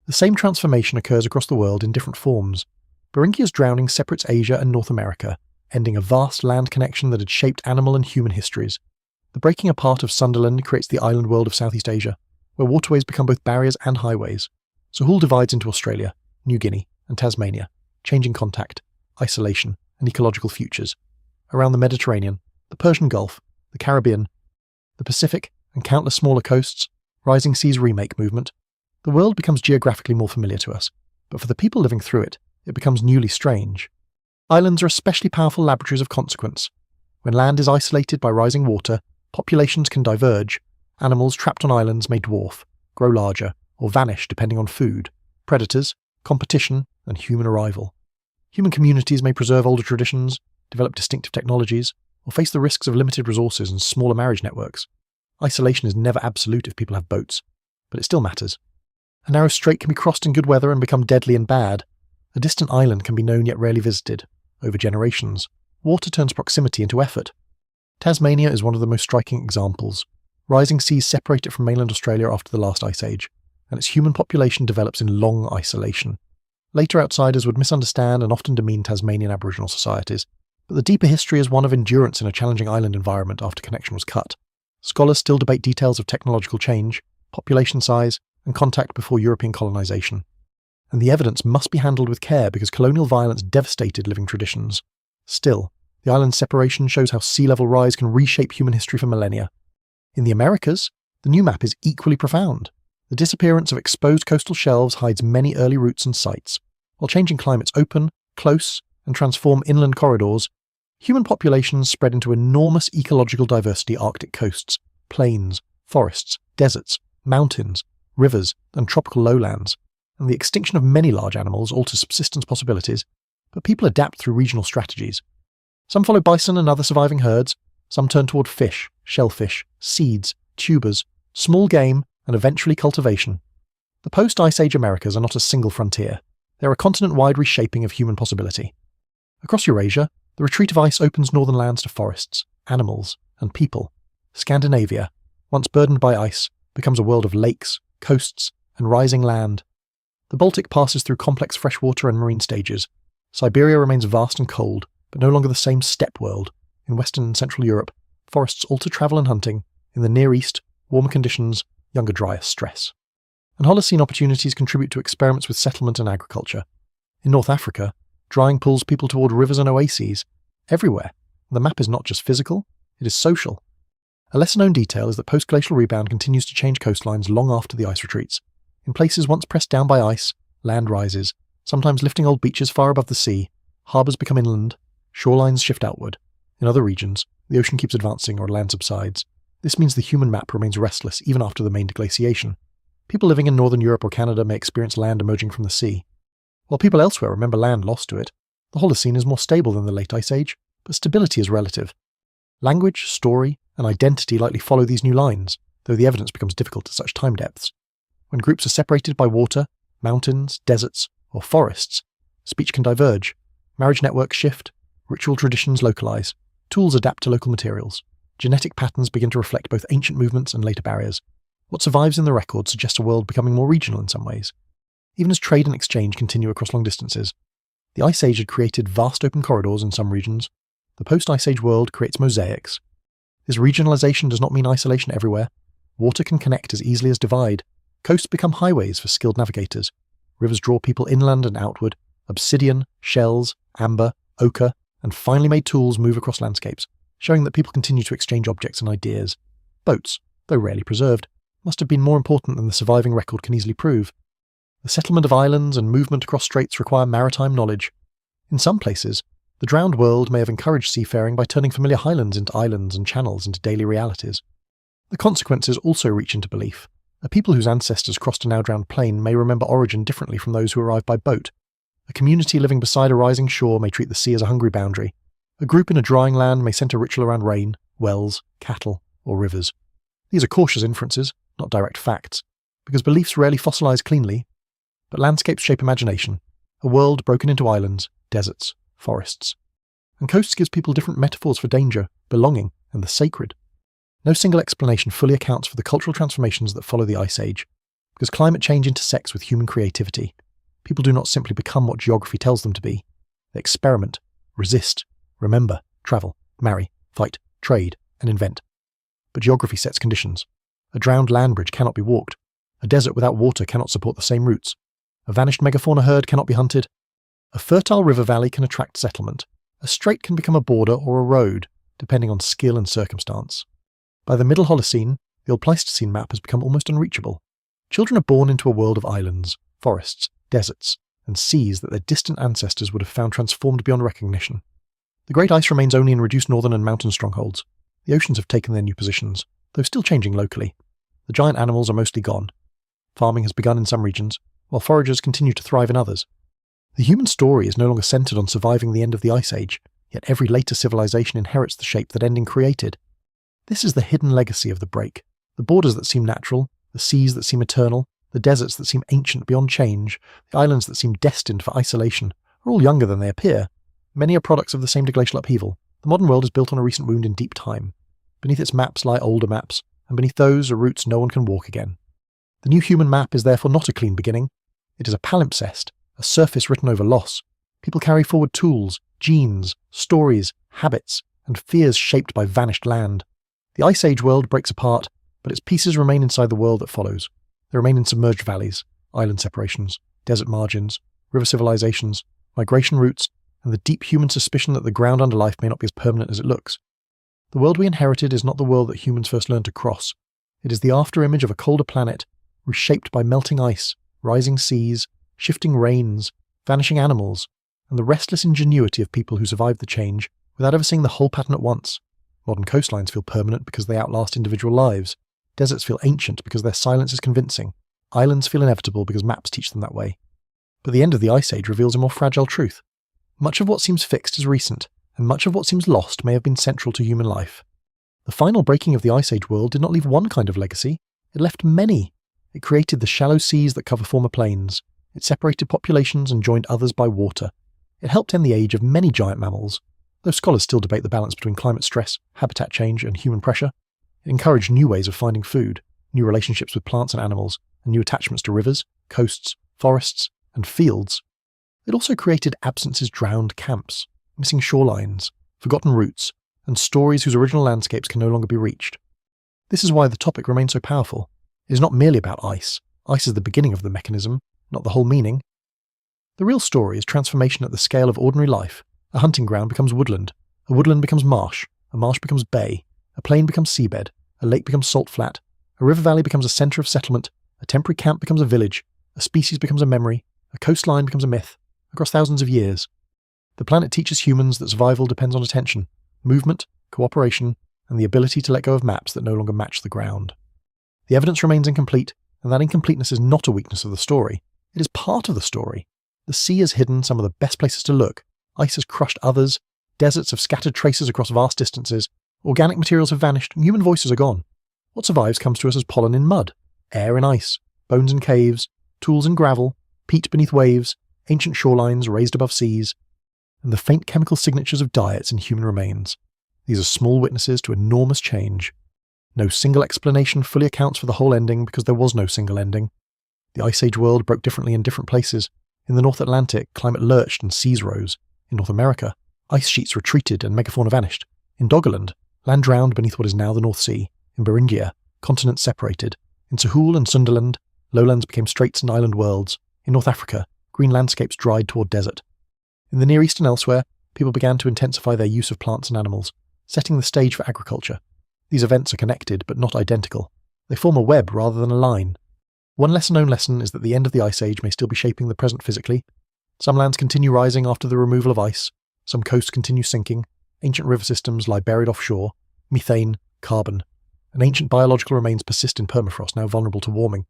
The same transformation occurs across the world in different forms. Beringia's drowning separates Asia and North America, ending a vast land connection that had shaped animal and human histories. The breaking apart of Sunderland creates the island world of Southeast Asia, where waterways become both barriers and highways. Sahul divides into Australia, New Guinea, and Tasmania, changing contact, isolation, and ecological futures. Around the Mediterranean, the Persian Gulf, the Caribbean, the Pacific, and countless smaller coasts, rising seas remake movement, the world becomes geographically more familiar to us, but for the people living through it, it becomes newly strange. Islands are especially powerful laboratories of consequence. When land is isolated by rising water, populations can diverge. Animals trapped on islands may dwarf, grow larger, or vanish depending on food, predators, competition, and human arrival. Human communities may preserve older traditions, develop distinctive technologies, or face the risks of limited resources and smaller marriage networks. Isolation is never absolute if people have boats, but it still matters. A narrow strait can be crossed in good weather and become deadly in bad. A distant island can be known yet rarely visited. Over generations, water turns proximity into effort. Tasmania is one of the most striking examples. Rising seas separate it from mainland Australia after the last ice age, and its human population develops in long isolation. Later outsiders would misunderstand and often demean Tasmanian Aboriginal societies, but the deeper history is one of endurance in a challenging island environment after connection was cut. Scholars still debate details of technological change, population size, and contact before European colonisation. And the evidence must be handled with care because colonial violence devastated living traditions. Still, the island's separation shows how sea level rise can reshape human history for millennia. In the Americas, the new map is equally profound. The disappearance of exposed coastal shelves hides many early routes and sites. While changing climates open, close, and transform inland corridors, human populations spread into enormous ecological diversity Arctic coasts, plains, forests, deserts, mountains, rivers, and tropical lowlands. And the extinction of many large animals alters subsistence possibilities, but people adapt through regional strategies. Some follow bison and other surviving herds, some turn toward fish, shellfish, seeds, tubers, small game, and eventually cultivation. The post-Ice Age Americas are not a single frontier. They are a continent-wide reshaping of human possibility. Across Eurasia, the retreat of ice opens northern lands to forests, animals, and people. Scandinavia, once burdened by ice, becomes a world of lakes, coasts, and rising land. The Baltic passes through complex freshwater and marine stages. Siberia remains vast and cold, but no longer the same steppe world. In Western and Central Europe, forests alter travel and hunting, In the Near East, warmer conditions, younger drier stress. And Holocene opportunities contribute to experiments with settlement and agriculture. In North Africa, drying pulls people toward rivers and oases. Everywhere, the map is not just physical, it is social. A lesser-known detail is that post-glacial rebound continues to change coastlines long after the ice retreats. In places once pressed down by ice, land rises, sometimes lifting old beaches far above the sea, harbours become inland, shorelines shift outward. In other regions, the ocean keeps advancing or land subsides. This means the human map remains restless even after the main deglaciation. People living in northern Europe or Canada may experience land emerging from the sea, while people elsewhere remember land lost to it. The Holocene is more stable than the Late Ice Age, but stability is relative. Language, story, and identity likely follow these new lines, though the evidence becomes difficult at such time depths. When groups are separated by water, mountains, deserts, or forests, speech can diverge, marriage networks shift, ritual traditions localize, tools adapt to local materials, genetic patterns begin to reflect both ancient movements and later barriers. What survives in the record suggests a world becoming more regional in some ways. Even as trade and exchange continue across long distances, the Ice Age had created vast open corridors in some regions. The post-Ice Age world creates mosaics. This regionalization does not mean isolation everywhere. Water can connect as easily as divide. Coasts become highways for skilled navigators. Rivers draw people inland and outward. Obsidian, shells, amber, ochre, and finely made tools move across landscapes, showing that people continue to exchange objects and ideas. Boats, though rarely preserved, must have been more important than the surviving record can easily prove. The settlement of islands and movement across straits require maritime knowledge. In some places, the drowned world may have encouraged seafaring by turning familiar highlands into islands and channels into daily realities. The consequences also reach into belief. A people whose ancestors crossed a now-drowned plain may remember origin differently from those who arrived by boat. A community living beside a rising shore may treat the sea as a hungry boundary. A group in a drying land may centre ritual around rain, wells, cattle, or rivers. These are cautious inferences, not direct facts, because beliefs rarely fossilise cleanly. But landscapes shape imagination, a world broken into islands, deserts, forests. And coasts gives people different metaphors for danger, belonging, and the sacred. No single explanation fully accounts for the cultural transformations that follow the Ice Age, because climate change intersects with human creativity. People do not simply become what geography tells them to be. They experiment, resist, remember, travel, marry, fight, trade, and invent. But geography sets conditions. A drowned land bridge cannot be walked. A desert without water cannot support the same routes. A vanished megafauna herd cannot be hunted. A fertile river valley can attract settlement. A strait can become a border or a road, depending on skill and circumstance. By the Middle Holocene, the old Pleistocene map has become almost unreachable. Children are born into a world of islands, forests, deserts, and seas that their distant ancestors would have found transformed beyond recognition. The Great Ice remains only in reduced northern and mountain strongholds. The oceans have taken their new positions, though still changing locally. The giant animals are mostly gone. Farming has begun in some regions, while foragers continue to thrive in others. The human story is no longer centred on surviving the end of the Ice Age, yet every later civilization inherits the shape that ending created. This is the hidden legacy of the break. The borders that seem natural, the seas that seem eternal, the deserts that seem ancient beyond change, the islands that seem destined for isolation, are all younger than they appear. Many are products of the same deglacial upheaval. The modern world is built on a recent wound in deep time. Beneath its maps lie older maps, and beneath those are routes no one can walk again. The new human map is therefore not a clean beginning. It is a palimpsest, a surface written over loss. People carry forward tools, genes, stories, habits, and fears shaped by vanished land. The Ice Age world breaks apart, but its pieces remain inside the world that follows. They remain in submerged valleys, island separations, desert margins, river civilizations, migration routes, and the deep human suspicion that the ground under life may not be as permanent as it looks. The world we inherited is not the world that humans first learned to cross. It is the after-image of a colder planet, reshaped by melting ice, rising seas, shifting rains, vanishing animals, and the restless ingenuity of people who survived the change without ever seeing the whole pattern at once. Modern coastlines feel permanent because they outlast individual lives. Deserts feel ancient because their silence is convincing. Islands feel inevitable because maps teach them that way. But the end of the Ice Age reveals a more fragile truth. Much of what seems fixed is recent, and much of what seems lost may have been central to human life. The final breaking of the Ice Age world did not leave one kind of legacy. It left many. It created the shallow seas that cover former plains. It separated populations and joined others by water. It helped end the age of many giant mammals, though scholars still debate the balance between climate stress, habitat change, and human pressure. It encouraged new ways of finding food, new relationships with plants and animals, and new attachments to rivers, coasts, forests, and fields. It also created absence's drowned camps, missing shorelines, forgotten routes, and stories whose original landscapes can no longer be reached. This is why the topic remains so powerful. It is not merely about ice. Ice is the beginning of the mechanism, not the whole meaning. The real story is transformation at the scale of ordinary life. A hunting ground becomes woodland. A woodland becomes marsh. A marsh becomes bay. A plain becomes seabed. A lake becomes salt flat. A river valley becomes a centre of settlement. A temporary camp becomes a village. A species becomes a memory. A coastline becomes a myth. Across thousands of years. The planet teaches humans that survival depends on attention, movement, cooperation, and the ability to let go of maps that no longer match the ground. The evidence remains incomplete, and that incompleteness is not a weakness of the story. It is part of the story. The sea has hidden some of the best places to look. Ice has crushed others. Deserts have scattered traces across vast distances. Organic materials have vanished, and human voices are gone. What survives comes to us as pollen in mud, air in ice, bones in caves, tools in gravel, peat beneath waves, ancient shorelines raised above seas, and the faint chemical signatures of diets in human remains. These are small witnesses to enormous change. No single explanation fully accounts for the whole ending because there was no single ending. The Ice Age world broke differently in different places. In the North Atlantic, climate lurched and seas rose. In North America, ice sheets retreated and megafauna vanished. In Doggerland, land drowned beneath what is now the North Sea. In Beringia, continents separated. In Sahul and Sunderland, lowlands became straits and island worlds. In North Africa, green landscapes dried toward desert. In the Near East and elsewhere, people began to intensify their use of plants and animals, setting the stage for agriculture. These events are connected, but not identical. They form a web rather than a line. One lesser-known lesson is that the end of the Ice Age may still be shaping the present physically. Some lands continue rising after the removal of ice. Some coasts continue sinking. Ancient river systems lie buried offshore. Methane, carbon. And ancient biological remains persist in permafrost, now vulnerable to warming.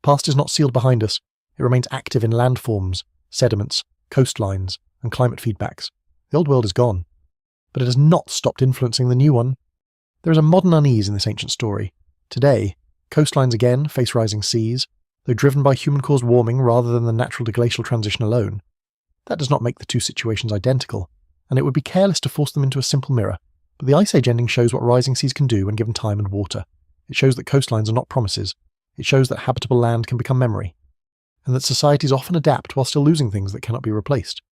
Past is not sealed behind us. It remains active in landforms, sediments, coastlines, and climate feedbacks. The old world is gone. But it has not stopped influencing the new one. There is a modern unease in this ancient story. Today, coastlines again face rising seas, though driven by human-caused warming rather than the natural to glacial transition alone. That does not make the two situations identical, and it would be careless to force them into a simple mirror. But the Ice Age ending shows what rising seas can do when given time and water. It shows that coastlines are not promises. It shows that habitable land can become memory, and that societies often adapt while still losing things that cannot be replaced.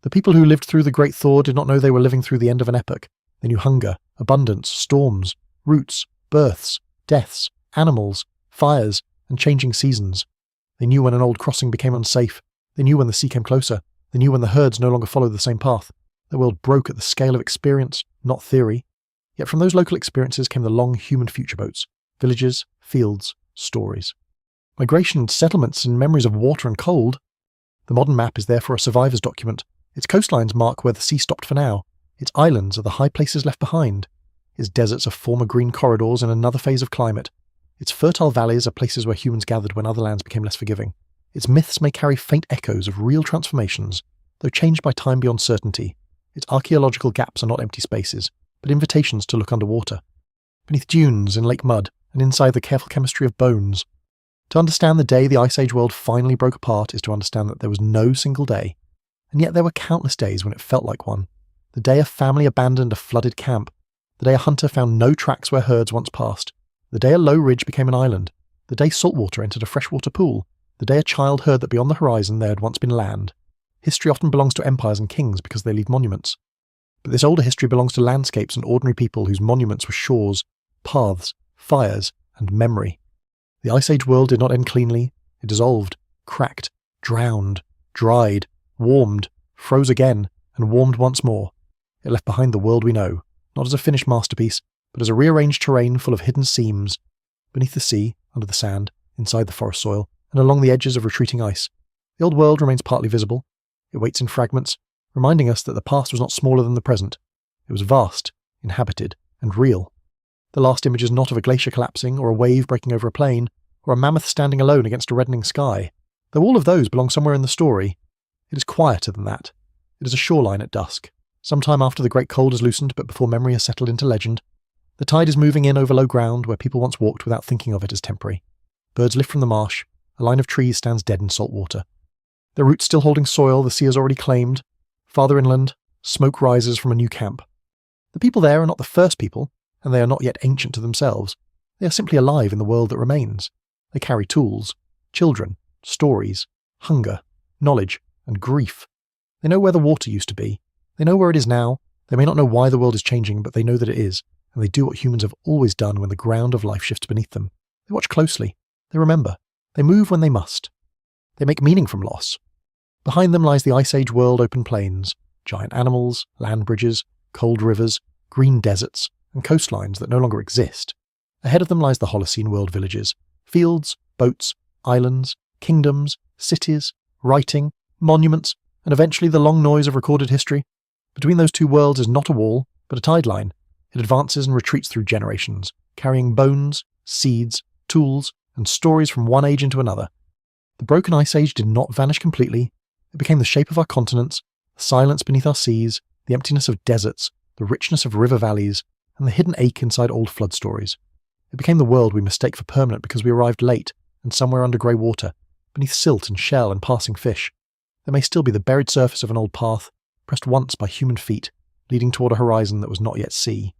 The people who lived through the Great Thaw did not know they were living through the end of an epoch. They knew hunger, abundance, storms, roots, births, deaths, animals, fires, and changing seasons. They knew when an old crossing became unsafe. They knew when the sea came closer. They knew when the herds no longer followed the same path. Their world broke at the scale of experience, not theory. Yet from those local experiences came the long human future boats, villages, fields, stories. Migration, settlements, and memories of water and cold. The modern map is therefore a survivor's document. Its coastlines mark where the sea stopped for now. Its islands are the high places left behind. Its deserts are former green corridors in another phase of climate. Its fertile valleys are places where humans gathered when other lands became less forgiving. Its myths may carry faint echoes of real transformations, though changed by time beyond certainty. Its archaeological gaps are not empty spaces, but invitations to look underwater. Beneath dunes, in lake mud, and inside the careful chemistry of bones. To understand the day the Ice Age world finally broke apart is to understand that there was no single day. And yet there were countless days when it felt like one. The day a family abandoned a flooded camp. The day a hunter found no tracks where herds once passed. The day a low ridge became an island. The day saltwater entered a freshwater pool. The day a child heard that beyond the horizon there had once been land. History often belongs to empires and kings because they leave monuments. But this older history belongs to landscapes and ordinary people whose monuments were shores, paths, fires, and memory. The Ice Age world did not end cleanly. It dissolved, cracked, drowned, dried, warmed, froze again, and warmed once more. It left behind the world we know, not as a finished masterpiece, but as a rearranged terrain full of hidden seams, beneath the sea, under the sand, inside the forest soil, and along the edges of retreating ice. The old world remains partly visible. It waits in fragments, reminding us that the past was not smaller than the present. It was vast, inhabited, and real. The last image is not of a glacier collapsing, or a wave breaking over a plain, or a mammoth standing alone against a reddening sky. Though all of those belong somewhere in the story, it is quieter than that. It is a shoreline at dusk, sometime after the great cold has loosened but before memory has settled into legend. The tide is moving in over low ground where people once walked without thinking of it as temporary. Birds lift from the marsh. A line of trees stands dead in salt water. Their roots still holding soil the sea has already claimed. Farther inland, smoke rises from a new camp. The people there are not the first people, and they are not yet ancient to themselves. They are simply alive in the world that remains. They carry tools, children, stories, hunger, knowledge, and grief. They know where the water used to be. They know where it is now. They may not know why the world is changing, but they know that it is. and they do what humans have always done when the ground of life shifts beneath them. They watch closely. They remember. They move when they must. They make meaning from loss. Behind them lies the Ice Age world open plains, giant animals, land bridges, cold rivers, green deserts, and coastlines that no longer exist. Ahead of them lies the Holocene world villages, fields, boats, islands, kingdoms, cities, writing, monuments, and eventually the long noise of recorded history. Between those two worlds is not a wall, but a tide line. It advances and retreats through generations, carrying bones, seeds, tools, and stories from one age into another. The broken Ice Age did not vanish completely. It became the shape of our continents, the silence beneath our seas, the emptiness of deserts, the richness of river valleys, and the hidden ache inside old flood stories. It became the world we mistake for permanent because we arrived late and somewhere under grey water, beneath silt and shell and passing fish. There may still be the buried surface of an old path, pressed once by human feet, leading toward a horizon that was not yet sea.